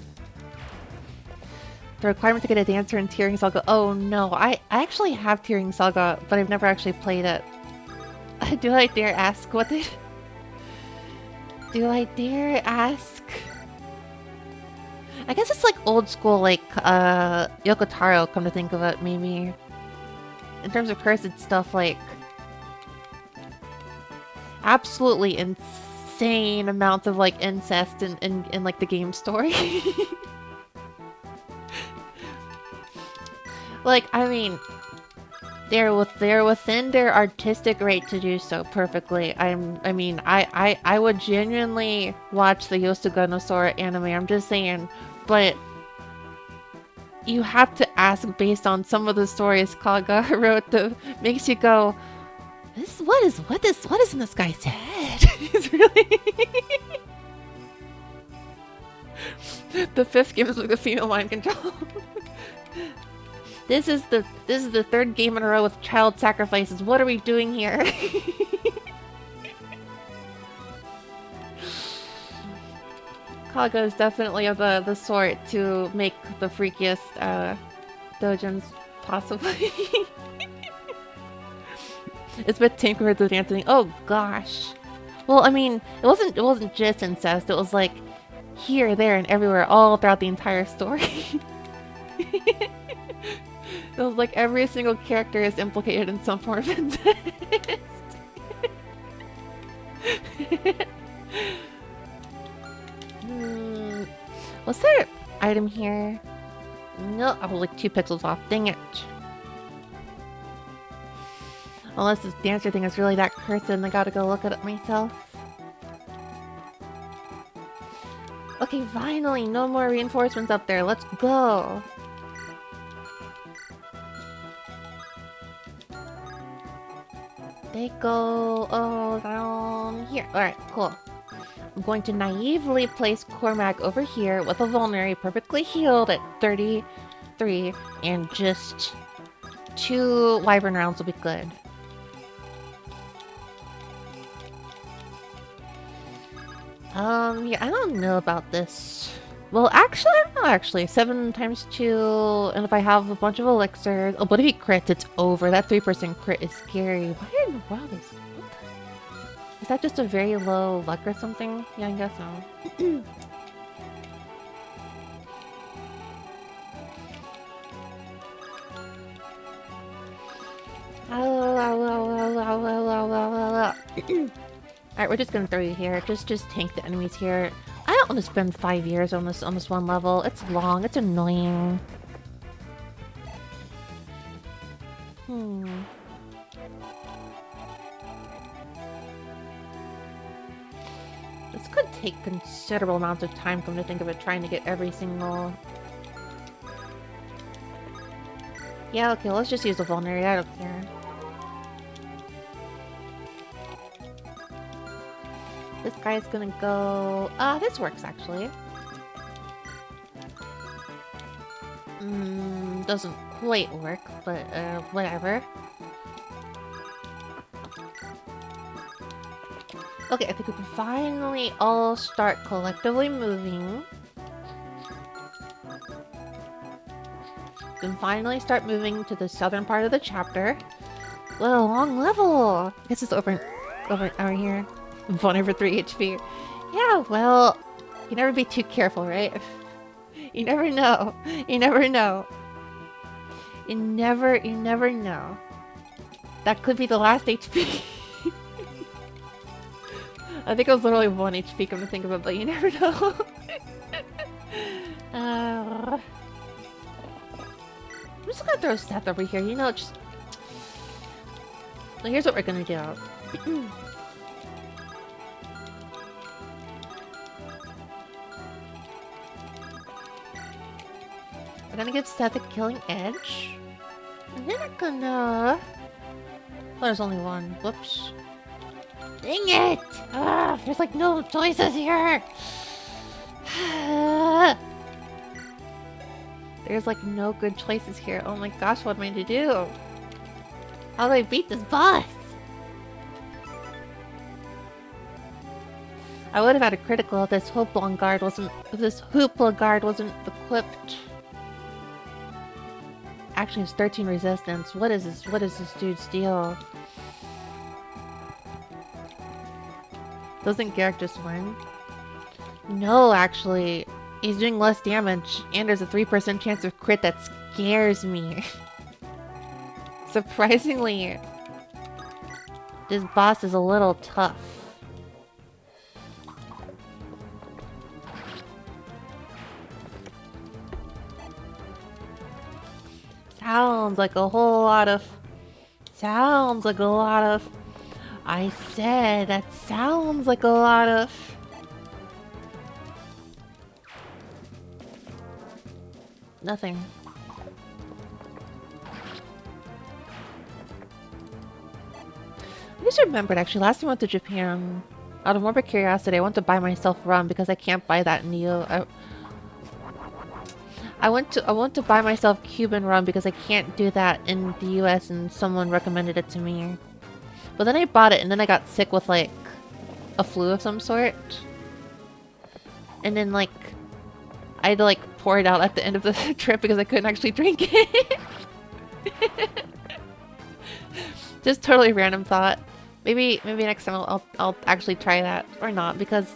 The requirement to get a dancer in Tearing Saga. Oh no, I actually have Tearing Saga, but I've never actually played it. Do I dare ask what they... Do I dare ask? I guess it's like old school, like, Yoko Taro, come to think of it, maybe. in terms of cursed stuff, like absolutely insane amounts of like incest in like the game story. Like, I mean, they're within their artistic right to do so perfectly. I would genuinely watch the Yosuganosaur anime. I'm just saying, but you have to ask based on some of the stories Kaga wrote that makes you go, what is in this guy's head? It's really the fifth game is with the female mind control. This is the third game in a row with child sacrifices. What are we doing here? Kaga is definitely of the sort to make the freakiest dojins possibly. It's a bit tame compared to the dancing. Oh gosh. Well, I mean, it wasn't just incest. It was like here, there, and everywhere, all throughout the entire story. It was like every single character is implicated in some form of incest. Was there an item here? No, I was like 2 pixels off. Dang it. Unless this dancer thing is really that cursed and I gotta go look at it myself. Okay, finally, no more reinforcements up there. Let's go. They go all down here. Alright, cool. I'm going to naively place Cormac over here with a vulnerary perfectly healed at 33, and just 2 wyvern rounds will be good. Yeah, I don't know about this. Well, actually, I don't know, actually. 7 times 2, and if I have a bunch of elixirs... Oh, but if he crits, it's over. That 3% crit is scary. Why in the world is... Is that just a very low luck or something? Yeah, I guess so. Alright, we're just gonna throw you here. Just tank the enemies here. I don't want to spend 5 years on this one level. It's long. It's annoying. This could take considerable amounts of time, come to think of it, trying to get every single... Yeah, okay, let's just use the vulnerary. I don't care. This guy's gonna go... this works, actually. Doesn't quite work, but, whatever. Okay, I think we can finally all start collectively moving. We can finally start moving to the southern part of the chapter. What a long level! I guess it's over here. Vulnerable for 3 HP. Yeah, well, you never be too careful, right? You never know. You never know. You never know. That could be the last HP. I think it was literally 1 HP, come to think of it, but you never know. I'm just gonna throw Seth over here, you know, just... So here's what we're gonna do. We're gonna give Seth a killing edge. And then I'm gonna... Oh, there's only one. Whoops. Dang it! There's like no choices here! There's like no good choices here. Oh my gosh, what am I to do? How do I beat this boss? I would have had a critical if this Hoopla guard wasn't equipped. Actually, it's 13 resistance. What is this? What is this dude's deal? Doesn't Garrick just win? No, actually. He's doing less damage, and there's a 3% chance of crit that scares me. Surprisingly, this boss is a little tough. Sounds like a whole lot of... Sounds like a lot of... I said that sounds like a lot of... Nothing. I just remembered actually, last time I went to Japan, out of morbid curiosity, I went to buy myself rum because I can't buy that in the I went to buy myself Cuban rum because I can't do that in the US, and someone recommended it to me. But then I bought it and then I got sick with like a flu of some sort. And then like I had to like pour it out at the end of the trip because I couldn't actually drink it. Just totally random thought. Maybe next time I'll actually try that, or not, because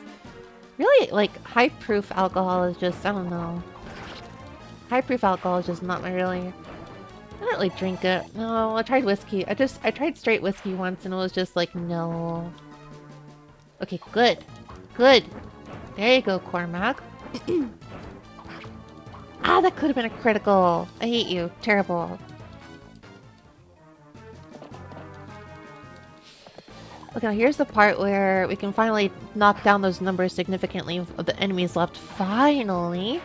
really like high proof alcohol is just, I don't know. High proof alcohol is just not my really... I don't really drink it. No, I tried whiskey. I tried straight whiskey once and it was just like, no. Okay, good. Good. There you go, Cormac. Ah, that could have been a critical. I hate you. Terrible. Okay, now here's the part where we can finally knock down those numbers significantly of the enemies left. Finally.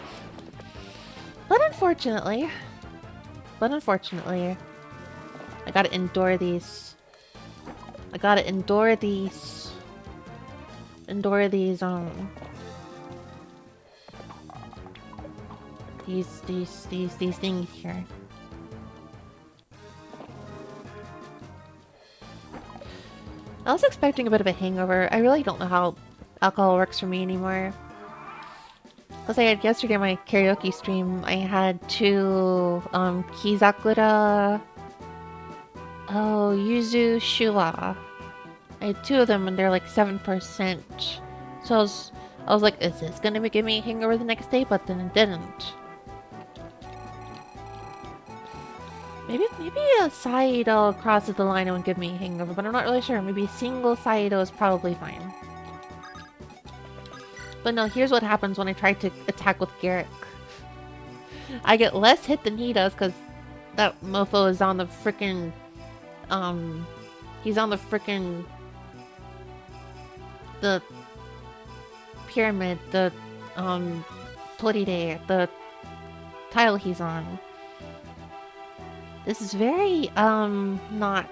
But unfortunately, I gotta endure these. I gotta endure these. Endure these things here. I was expecting a bit of a hangover. I really don't know how alcohol works for me anymore. Because I had yesterday my karaoke stream, I had 2 Kizakura, Yuzu Shua. I had 2 of them and they're like 7%. So I was like, is this gonna give me a hangover the next day? But then it didn't. Maybe a Saito crosses the line and would give me a hangover, but I'm not really sure. Maybe a single Saito is probably fine. But no, here's what happens when I try to attack with Garrick. I get less hit than he does because that mofo is on the frickin'... he's on the frickin'... the pyramid, the Toride, the tile he's on. This is very not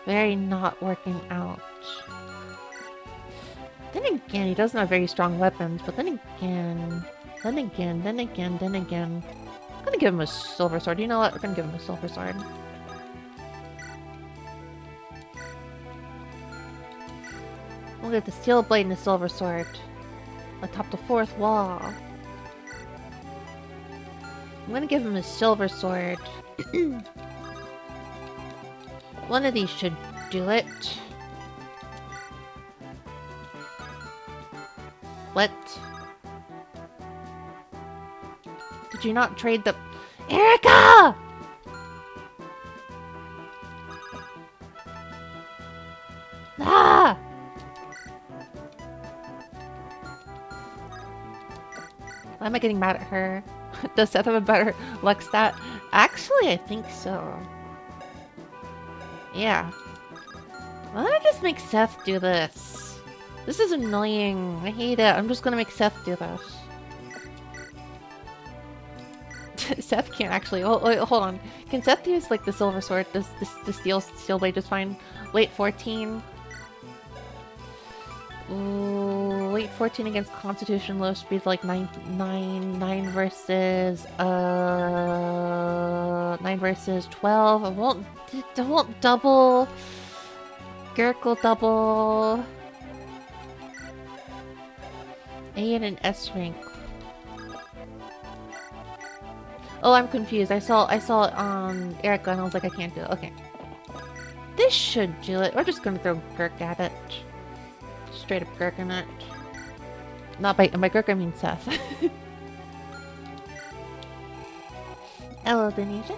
working out. Then again, he doesn't have very strong weapons, but then again, I'm gonna give him a silver sword. You know what? We're gonna give him a silver sword. We'll get the steel blade and the silver sword atop the 4th wall. I'm gonna give him a silver sword. One of these should do it. What? Did you not trade the... Erica! Ah! Why am I getting mad at her? Does Seth have a better luck stat? Actually, I think so. Yeah. Why don't I just make Seth do this? This is annoying. I hate it. I'm just gonna make Seth do this. Seth can't actually... Oh, wait, hold on. Can Seth use, like, the silver sword? Does the steel blade just fine? Weight 14. Ooh, weight 14 against Constitution, low speed, like 9 versus 9 versus 12. I won't double. Garrick will double. A and an S rank. Oh, I'm confused. I saw it on Erica and I was like, I can't do it. Okay. This should do it. We're just gonna throw Gurk at it. Straight up Gurk in it. Not by Gurk, I mean Seth. Hello, Benitez.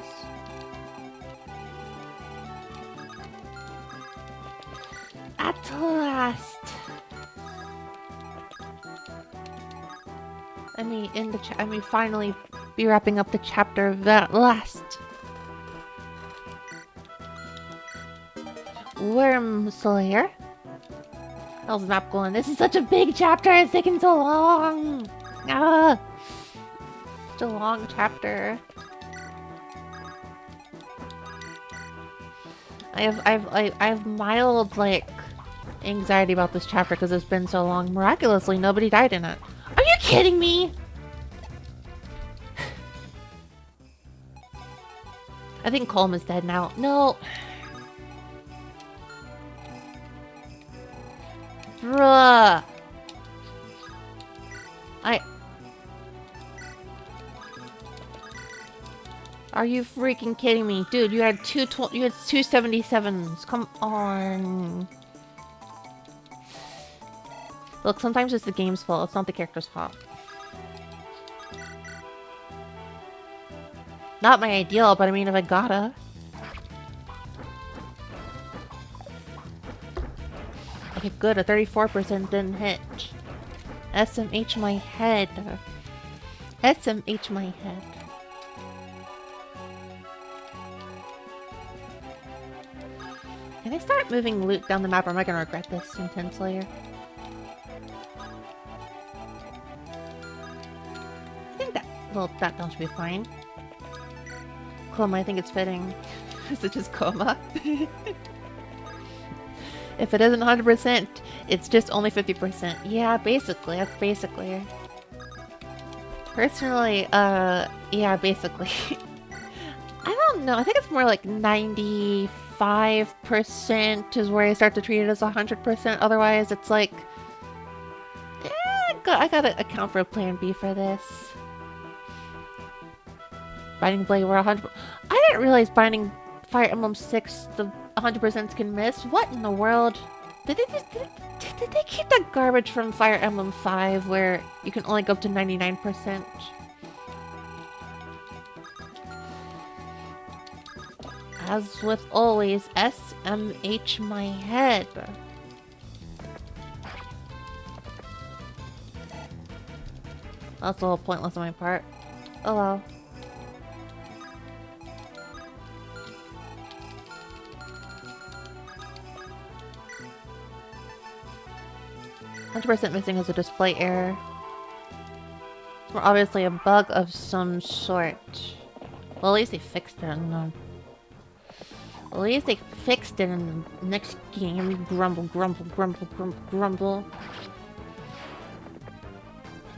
At last. Let me finally be wrapping up the chapter of that last. Worm Slayer. How's the map going? This is such a big chapter. It's taking so long. Ah, such a long chapter. I have mild like anxiety about this chapter because it's been so long. Miraculously, nobody died in it. Are you kidding me? I think Colm is dead now. No. Bruh. Are you freaking kidding me? Dude, you had two 277s. Come on. Look, sometimes it's the game's fault. It's not the character's fault. Not my ideal, but I mean, if I gotta. Okay, good. A 34% didn't hit. SMH my head. SMH my head. Can I start moving loot down the map or am I gonna regret this intensely? I think that down should be fine. Coma, I think it's fitting. Is it just coma? If it isn't 100%, it's just only 50%. Yeah, basically. That's basically. Personally, yeah, basically. I don't know. I think it's more like 95% is where I start to treat it as 100%. Otherwise, it's like... I gotta account for a plan B for this. Binding Blade, we're 100%. I didn't realize Binding Fire Emblem 6, the 100% can miss. What in the world? Did they keep that garbage from Fire Emblem 5 where you can only go up to 99%? As with always, SMH my head. That's a little pointless on my part. Oh well. %, missing is a display error. It's more obviously a bug of some sort. Well, at least they fixed it. At least they fixed it in the next game. Grumble, grumble, grumble, grumble, grumble.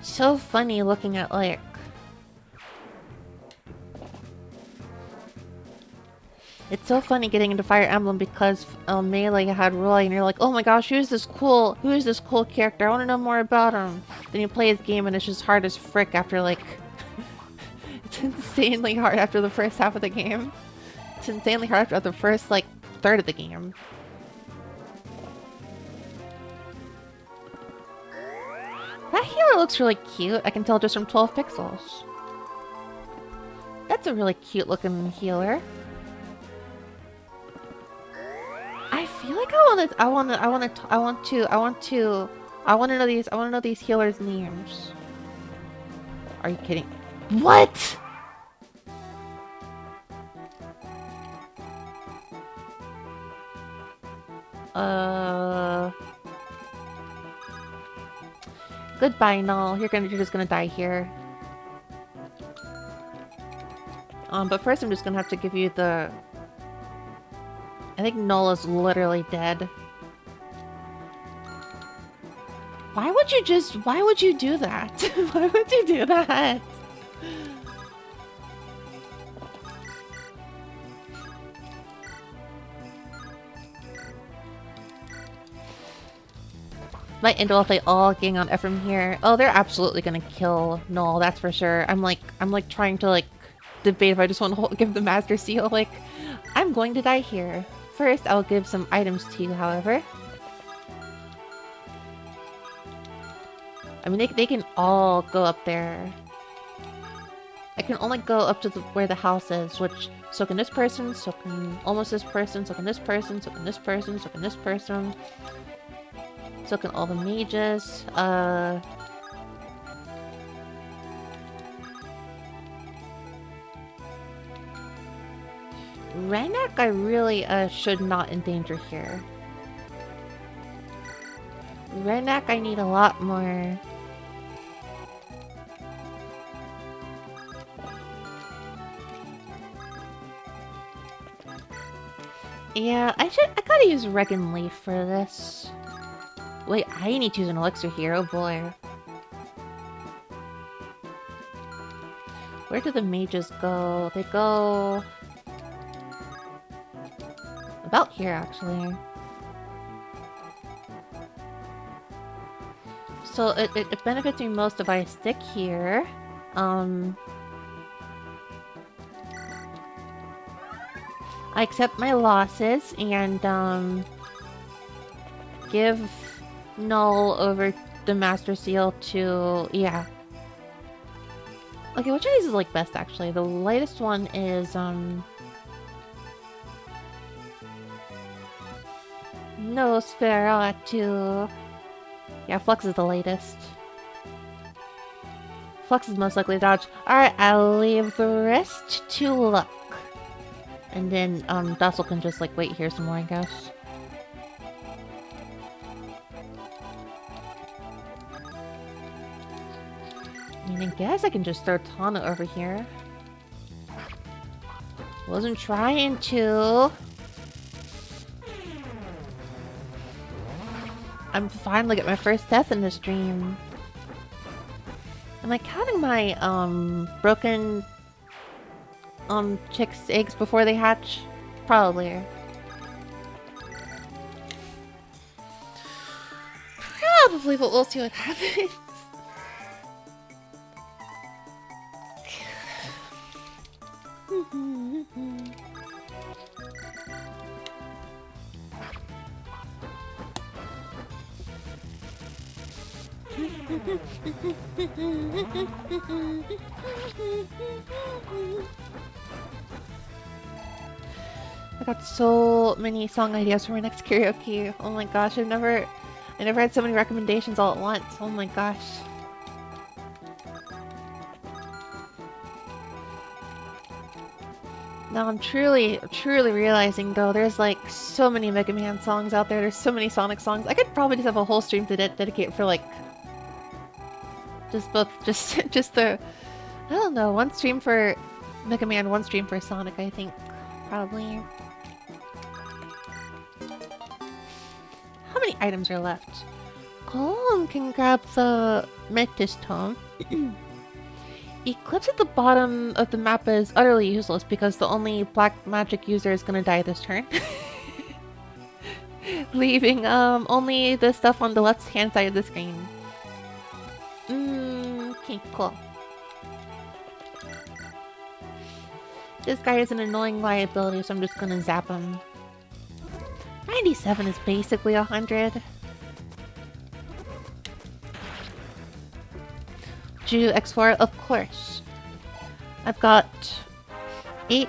So funny looking at like... It's so funny getting into Fire Emblem because Melee had Roy and you're like, oh my gosh, who is this cool character? I want to know more about him. Then you play his game and it's just hard as frick after like... It's insanely hard after the first half of the game. It's insanely hard after the first like third of the game. That healer looks really cute. I can tell just from 12 pixels. That's a really cute looking healer. I feel like I want to know these healers' names. Are you kidding? What? Goodbye, Null. You're just gonna die here. But first I'm just gonna have to give you the... I think Null is literally dead. Why would you do that? Why would you do that? Might end if they all gang on Ephraim here. Oh, they're absolutely gonna kill Null, that's for sure. I'm like trying to like debate if I just want to give the Master Seal. Like, I'm going to die here. First, I'll give some items to you, however. I mean, they can all go up there. I can only go up to where the house is, which So can this person, so can almost this person, so can this person, so can this person, so can this person. So can all the mages. Renek I really should not endanger here. Renek I need a lot more. Yeah, I gotta use Regan Leaf for this. Wait, I need to use an elixir here, oh boy. Where do the mages go? They go... about here, actually. So it benefits me most if I stick here. I accept my losses and give Null over the Master Seal to... yeah. Okay, which of these is like best actually? The lightest one is Nosferatu. Yeah, Flux is the latest. Flux is most likely to dodge. Alright, I'll leave the rest to luck. And then, Dussel can just, like, wait here some more, I guess. I mean, I guess I can just throw Tana over here. Wasn't trying to. I'm finally get my first death in this stream. Am I counting my, broken... chicks' eggs before they hatch? Probably. Probably, but we'll see what happens. I got so many song ideas for my next karaoke. Oh my gosh, I never had so many recommendations all at once. Oh my gosh. Now I'm truly realizing though, there's like so many Mega Man songs out there, there's so many Sonic songs. I could probably just have a whole stream to dedicate for like just the, I don't know, one stream for Mega Man, one stream for Sonic, I think. Probably. How many items are left? Column can grab the Metis Tome. Eclipse at the bottom of the map is utterly useless because the only black magic user is gonna die this turn. Leaving only the stuff on the left hand side of the screen. Okay, cool. This guy is an annoying liability, so I'm just gonna zap him. 97 is basically 100. Do X4? Of course. I've got 8,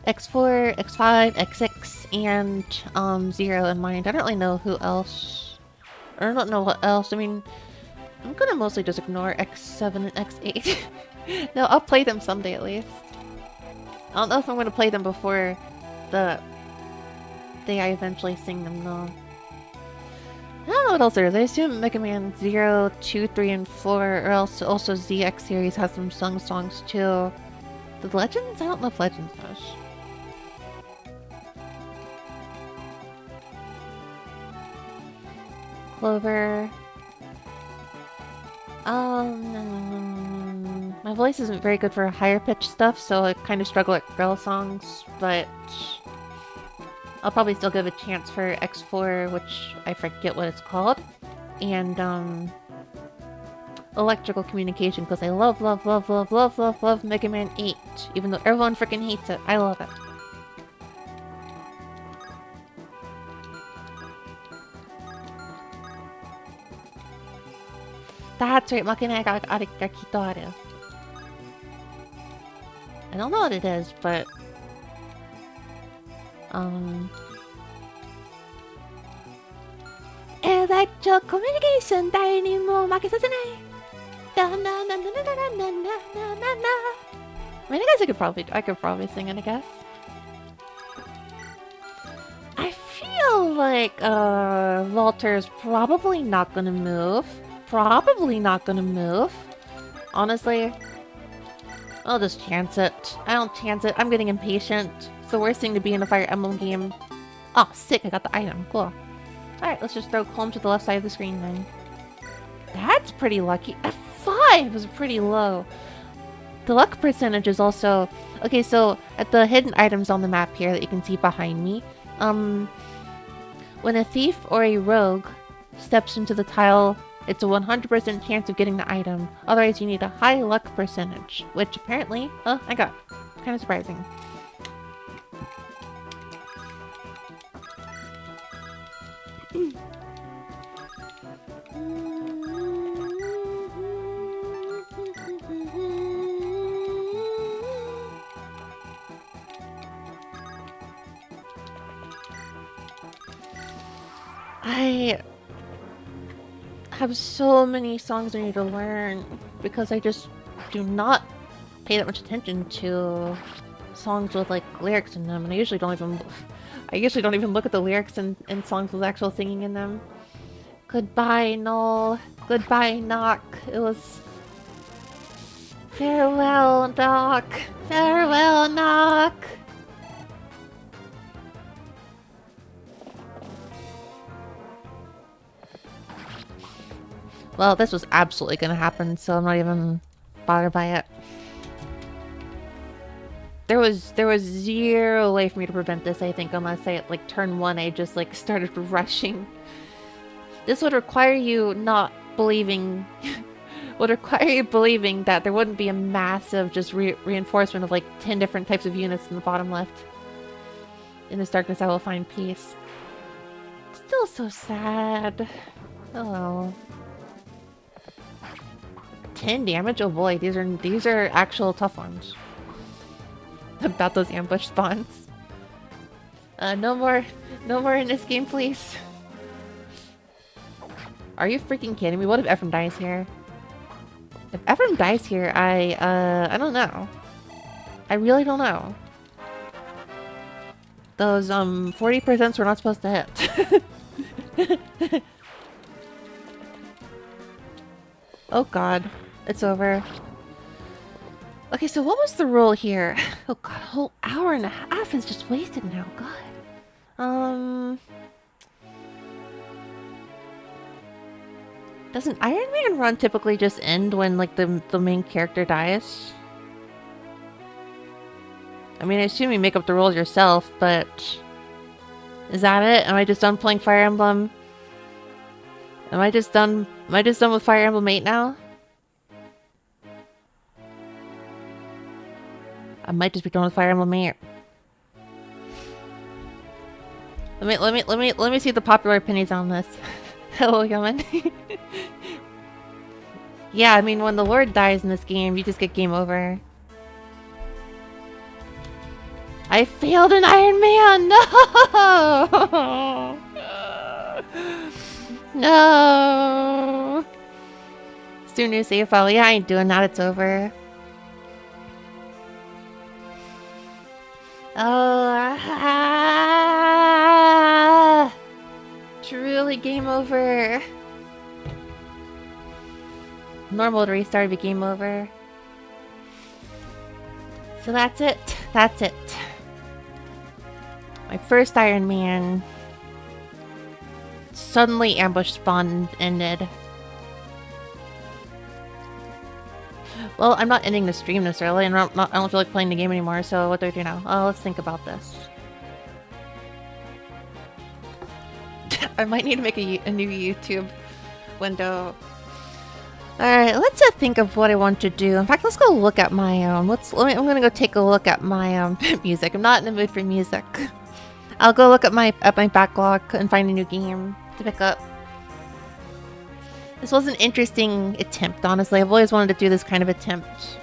X4, X5, X6, and 0 in mind. I don't really know who else. Or I don't know what else. I mean, I'm gonna mostly just ignore X7 and X8. No, I'll play them someday at least. I don't know if I'm gonna play them before the day I eventually sing them though. I don't know what else there is. I assume Mega Man 0, 2, 3, and 4, or else also ZX series has some sung songs too. The Legends? I don't know if Legends does. Clover. My voice isn't very good for higher pitched stuff, so I kind of struggle at girl songs, but I'll probably still give a chance for X4, which I forget what it's called, and Electrical Communication, because I love Mega Man 8, even though everyone freaking hates it. I love it. That's right, Makina ga Kito aru. I don't know what it is, but Electro communication 誰にも負けさせない。I mean, I guess I could probably sing it, I guess. I feel like Walter's probably not gonna move. Honestly, I'll just chance it. I don't chance it. I'm getting impatient. It's the worst thing to be in a Fire Emblem game. Oh, sick! I got the item. Cool. Alright, let's just throw Colm to the left side of the screen then. That's pretty lucky. F5 is pretty low. The luck percentage is also... Okay, so at the hidden items on the map here that you can see behind me, when a thief or a rogue steps into the tile, it's a 100% chance of getting the item. Otherwise, you need a high luck percentage, which apparently, I got. Kind of surprising. I have so many songs I need to learn because I just do not pay that much attention to songs with like lyrics in them, and I usually don't even look at the lyrics in songs with actual singing in them. Goodbye, Null. Goodbye, Knock. It was... Farewell, Knock. Farewell, Knock. Well, this was absolutely gonna happen, so I'm not even bothered by it. There was zero way for me to prevent this, I think, unless I, like, turn 1, I just, like, started rushing. This would require you not believing... would require you believing that there wouldn't be a massive just reinforcement of, like, 10 different types of units in the bottom left. In this darkness I will find peace. Still so sad. Oh well. 10 damage? Oh boy, these are actual tough ones. About those ambush spawns. No more in this game, please. Are you freaking kidding me? What if Ephraim dies here? If Ephraim dies here, I don't know. I really don't know. Those 40% we're not supposed to hit. Oh god. It's over. Okay, so what was the rule here? Oh god, a whole hour and a half is just wasted now, god. Does an Iron Man run typically just end when, like, the main character dies? I mean, I assume you make up the rules yourself, but... Is that it? Am I just done playing Fire Emblem? Am I just done with Fire Emblem 8 now? I might just be done with Fire Emblem 8. Let me see the popular opinions on this. Hello, Yaman. Yeah, I mean, when the Lord dies in this game, you just get game over. I failed an Iron Man! No! No! Soon new save file. Yeah, I ain't doing that. It's over. Oh, truly game over. Normal to restart would be game over. So that's it. That's it. My first Iron Man. Suddenly ambush spawn ended. Well, I'm not ending the stream this early, and I don't feel like playing the game anymore, so what do I do now? Oh, let's think about this. I might need to make a new YouTube window. Alright, let's think of what I want to do. In fact, let's go look at my, I'm gonna go take a look at my, music. I'm not in the mood for music. I'll go look at my backlog and find a new game to pick up. This was an interesting attempt, honestly. I've always wanted to do this kind of attempt.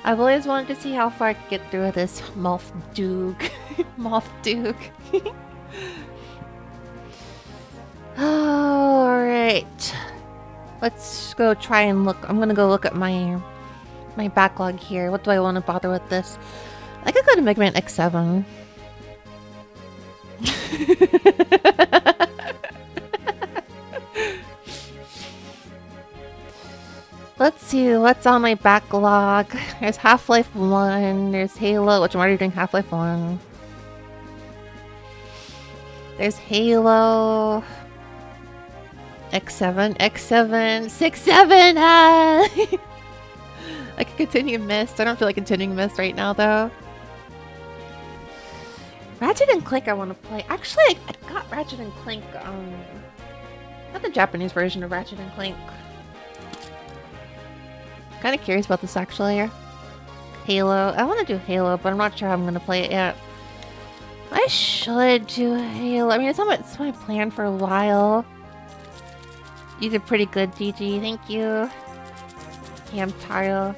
I've always wanted to see how far I could get through this Moth Duke. Moth Duke. Alright. Let's go try and look. I'm gonna go look at my backlog here. What do I want to bother with this? I could go to Mega Man X7. Let's see what's on my backlog. There's Half-Life 1, there's Halo, which I'm already doing Half-Life 1. There's Halo. X7, 6, 7! Ah! I can continue Myst. I don't feel like continuing Myst right now, though. Ratchet and Clank I want to play. Actually, I got Ratchet and Clank, not the Japanese version of Ratchet and Clank. Kind of curious about this, actually. Halo. I want to do Halo, but I'm not sure how I'm going to play it yet. I should do Halo. I mean, it's my plan for a while. You did pretty good, GG. Thank you. Hamtaro.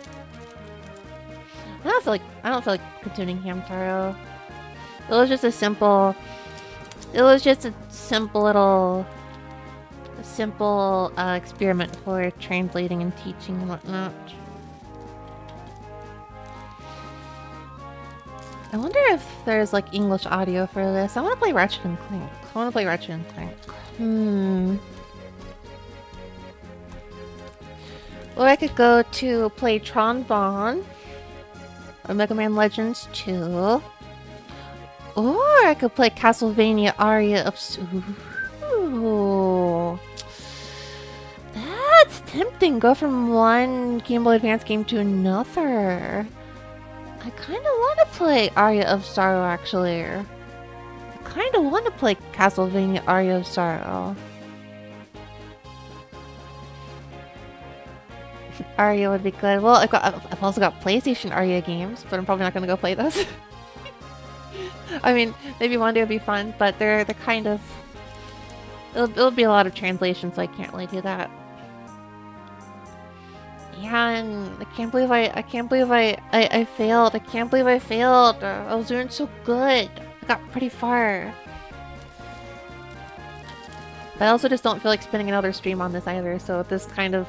I don't feel like continuing Hamtaro. It was just a simple little experiment for translating and teaching and whatnot. I wonder if there's like English audio for this. I want to play Ratchet and Clank. Or I could go to play Tron Bonne or Mega Man Legends 2. Or I could play Castlevania Aria of... Ooh. That's tempting. Go from one Game Boy Advance game to another. I kind of want to play Aria of Sorrow, actually. I kind of want to play Castlevania Aria of Sorrow. Aria would be good. Well, I've also got PlayStation Aria games, but I'm probably not going to go play those. I mean, maybe one day would be fun, but they're kind of... It'll be a lot of translation, so I can't really do that. Yeah, and I can't believe I failed. I can't believe I failed. I was doing so good. I got pretty far. But I also just don't feel like spending another stream on this either, so this kind of...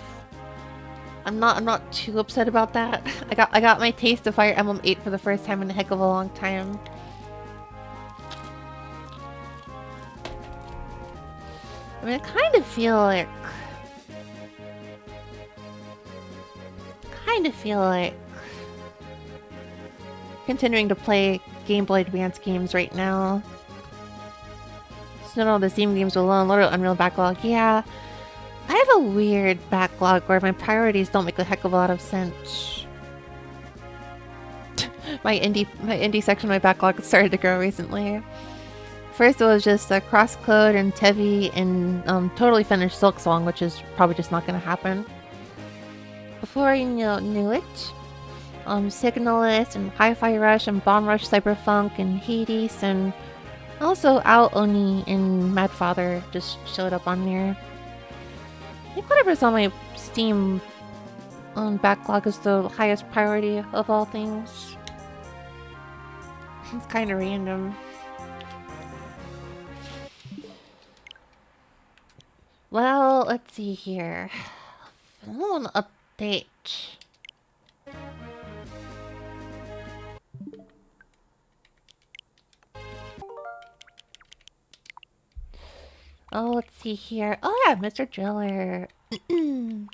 I'm not too upset about that. I got my taste of Fire Emblem 8 for the first time in a heck of a long time. I mean, I kind of feel like continuing to play Game Boy Advance games right now. So not all the Steam games alone, literal Unreal backlog. Yeah, I have a weird backlog where my priorities don't make a heck of a lot of sense. my indie section of my backlog started to grow recently. First it was just Crosscode and Tevi and totally finished Silk Song, which is probably just not going to happen. Before I knew it, Signalist and Hi-Fi Rush and Bomb Rush Cyberpunk and Hades and also Ao Oni and Mad Father just showed up on there. I think whatever's on my Steam backlog is the highest priority of all things. It's kind of random. Well, let's see here. I want to update. Oh, let's see here. Oh yeah, Mr. Driller. Namako!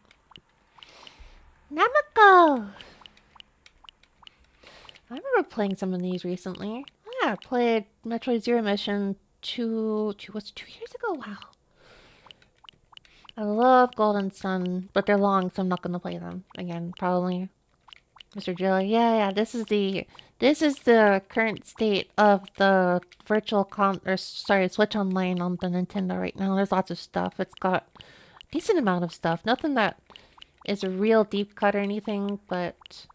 I remember playing some of these recently. Oh yeah, I played Metroid Zero Mission 2 years ago? Wow. I love Golden Sun, but they're long, so I'm not gonna play them again. Probably, Mr. Driller. Yeah. This is the current state of the Switch Online on the Nintendo right now. There's lots of stuff. It's got a decent amount of stuff. Nothing that is a real deep cut or anything, but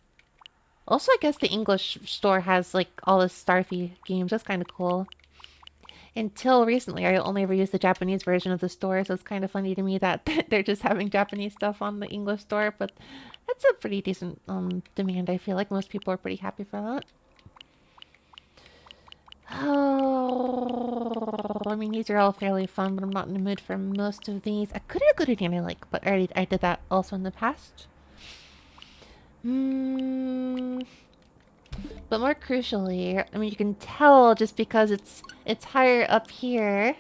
also I guess the English store has like all the Starfy games. That's kind of cool. Until recently, I only ever used the Japanese version of the store, so it's kind of funny to me that they're just having Japanese stuff on the English store, but That's a pretty decent demand. I feel like most people are pretty happy for that. Oh, I mean, these are all fairly fun, but I'm not in the mood for most of these. I could have a good idea I like, but I did that also in the past. But more crucially, I mean, you can tell just because it's higher up here.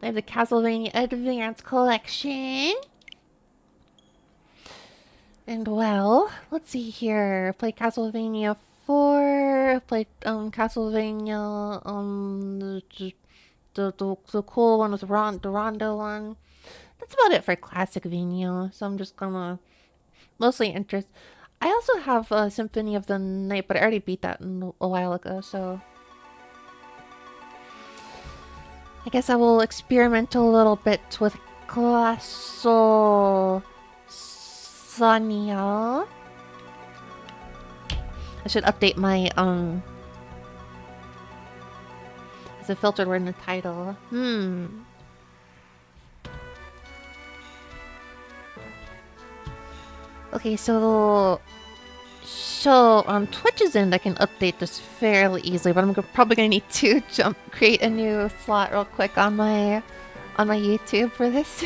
I have the Castlevania Advance Collection. And well, let's see here. Play Castlevania 4. Play Castlevania the cool one with the Rondo one. That's about it for classic Vania. So I'm just gonna mostly interest. I also have Symphony of the Night, but I already beat that a while ago, so I guess I will experiment a little bit with Castlevania. I should update my Is it filtered word in the title? Okay, so on Twitch's end, I can update this fairly easily, but I'm probably gonna need to create a new slot real quick on my YouTube for this.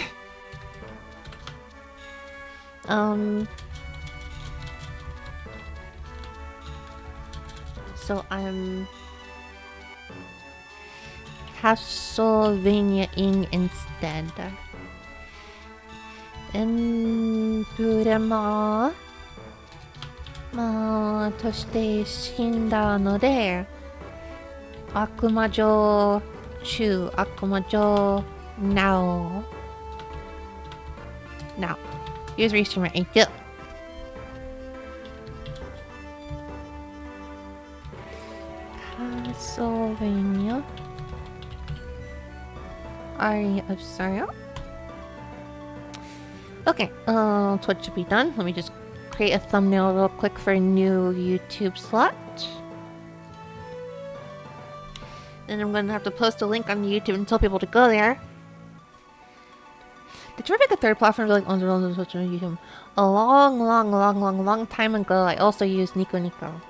So I'm Castlevania-ing instead. エンブレマとして死んだので、悪魔女中、悪魔女 now. Use restreamer 8. Castlevania Aria of Sorrow. Okay, Twitch should be done. Let me just create a thumbnail real quick for a new YouTube slot. And I'm gonna have to post a link on YouTube and tell people to go there. Did you ever make a third platform like on YouTube? A long time ago, I also used Nico Nico.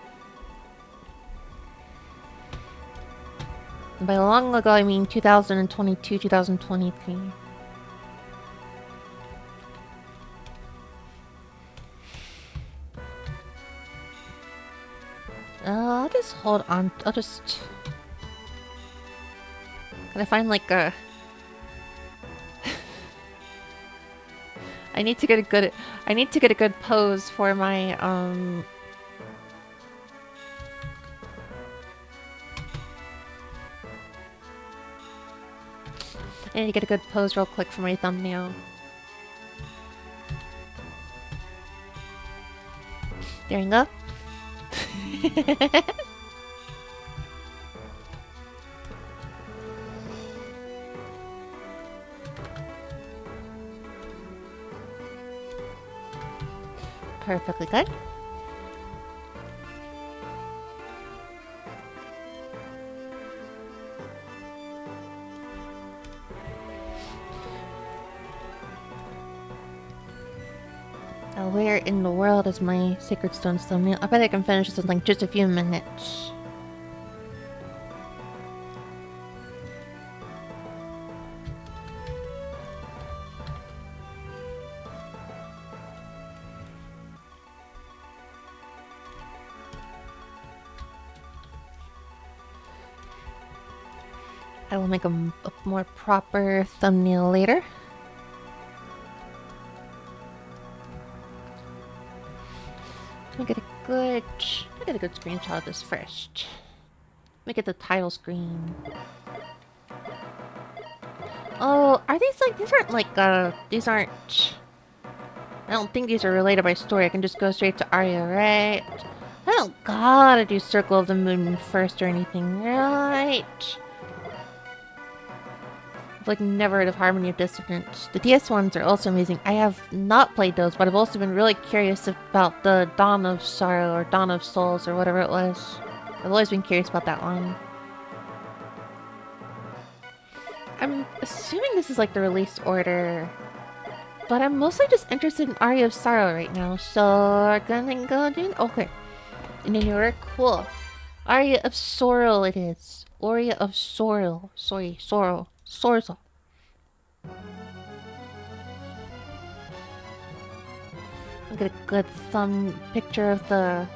And by long ago, I mean 2022, 2023. I'll just hold on. I'll just... Can I find like a... I need to get a good pose for my I need to get a good pose real quick for my thumbnail. There you go. Perfectly good. Now, where in the world is my Sacred Stones thumbnail? I bet I can finish this in like just a few minutes. I will make a more proper thumbnail later. Let me get a good screenshot of this first. Make it the title screen. Oh, are these like, these aren't like, these aren't... I don't think these are related by story. I can just go straight to Arya, right? I don't gotta do Circle of the Moon first or anything, right? I've like never heard of Harmony of Dissonance. The DS ones are also amazing. I have not played those, but I've also been really curious about the Dawn of Sorrow or Dawn of Souls or whatever it was. I've always been curious about that one. I'm assuming this is like the release order But I'm mostly just interested in Aria of Sorrow right now, so we're gonna go do... Okay. In any order? Cool. Aria of Sorrow it is. Aria of Sorrow. Sorry, Sorrow. Sorrow. I'll get a good thumb picture of the...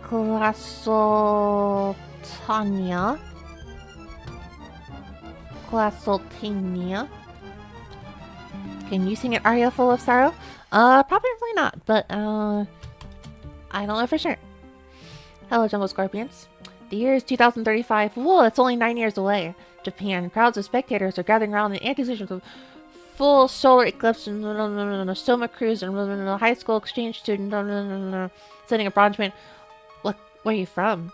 Glastoltania. Glastoltania. Can you sing an aria full of sorrow? Probably not, but, I don't know for sure. Hello, Jumbo Scorpions. The year is 2035. Whoa, it's only 9 years away. Japan. Crowds of spectators are gathering around in anticipation of full solar eclipse and Soma cruise and high school exchange student sending a bronze man. Look, where are you from?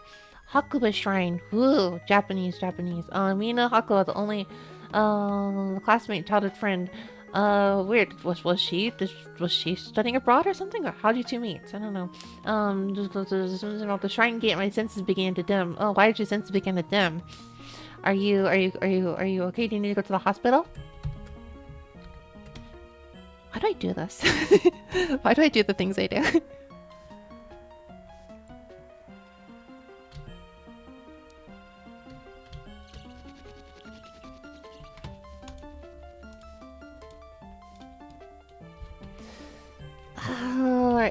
Hakuba Shrine. Woo, Japanese. Mina Hakuba, the only classmate, childhood friend. Weird. Was she studying abroad or something? Or how'd you two meet? I don't know. The shrine gate, my senses began to dim. Oh, why did your senses begin to dim? Are you okay? Do you need to go to the hospital? Why do I do this? Why do I do the things I do?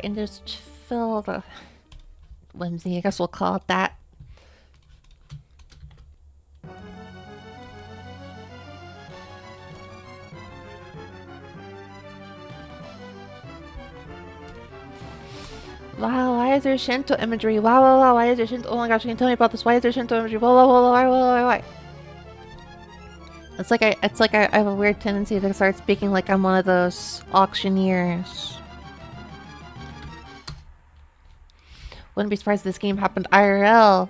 And just fill the whimsy, I guess we'll call it that. Wow, why is there Shinto imagery? Wow, why is there Shinto? Oh my gosh, can you tell me about this? Why is there Shinto imagery? Why? It's like I have a weird tendency to start speaking like I'm one of those auctioneers. Wouldn't be surprised if this game happened IRL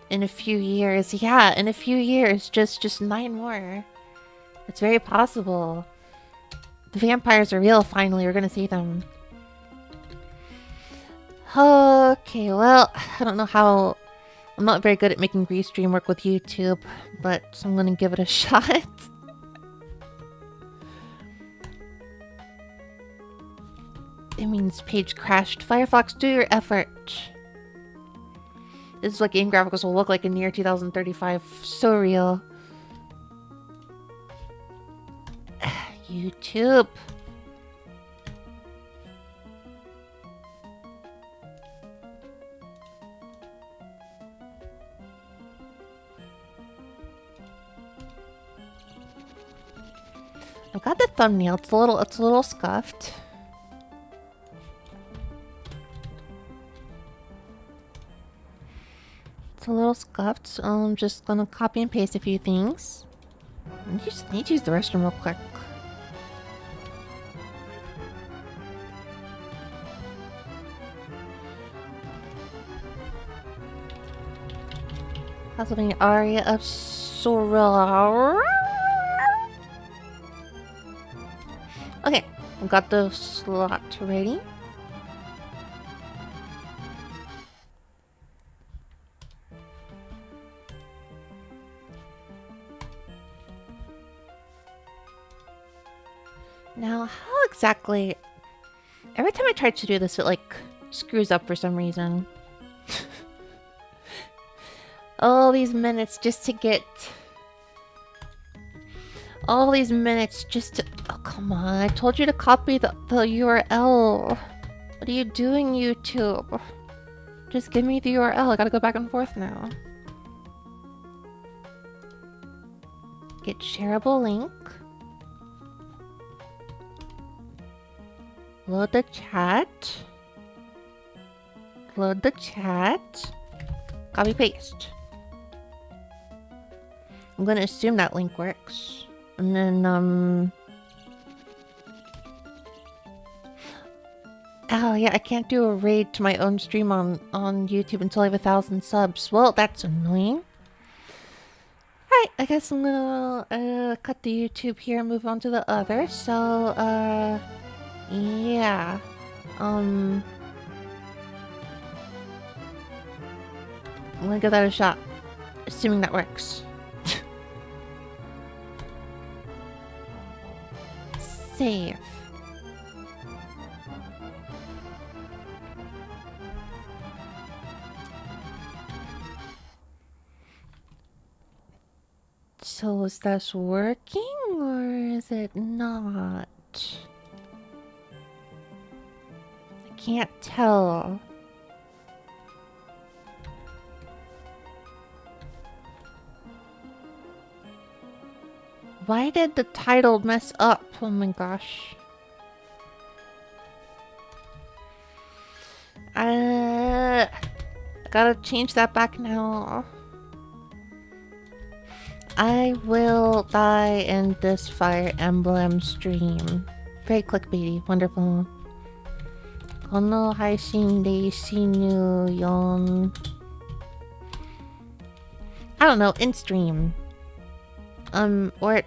in a few years. Yeah, in a few years. Just 9 more. It's very possible. The vampires are real, finally. We're gonna see them. Okay, well, I don't know how... I'm not very good at making restream work with YouTube, but I'm gonna give it a shot. It means page crashed. Firefox, do your effort. This is what game graphics will look like in the year 2035. So real. YouTube. I've got the thumbnail. It's a little scuffed. It's a little scuffed, so I'm just gonna copy and paste a few things. I need to use the restroom real quick. Castlevania Aria of Sorrow. Okay, I've got the slot ready. Now, how exactly... Every time I try to do this, it, like, screws up for some reason. All these minutes just to get... All these minutes just to... Oh, come on. I told you to copy the URL. What are you doing, YouTube? Just give me the URL. I gotta go back and forth now. Get shareable link. Load the chat. Load the chat. Copy paste. I'm gonna assume that link works. And then, oh yeah, I can't do a raid to my own stream on YouTube until I have 1,000 subs. Well, that's annoying. Alright, I guess I'm gonna, cut the YouTube here and move on to the other. So, yeah. I'm gonna give that a shot. Assuming that works. Save. So is this working or is it not? I can't tell. Why did the title mess up? Oh my gosh. I gotta change that back now. I will die in this Fire Emblem stream. Very clickbaity. Wonderful. この配信で死ぬよん. I don't know, in stream. Or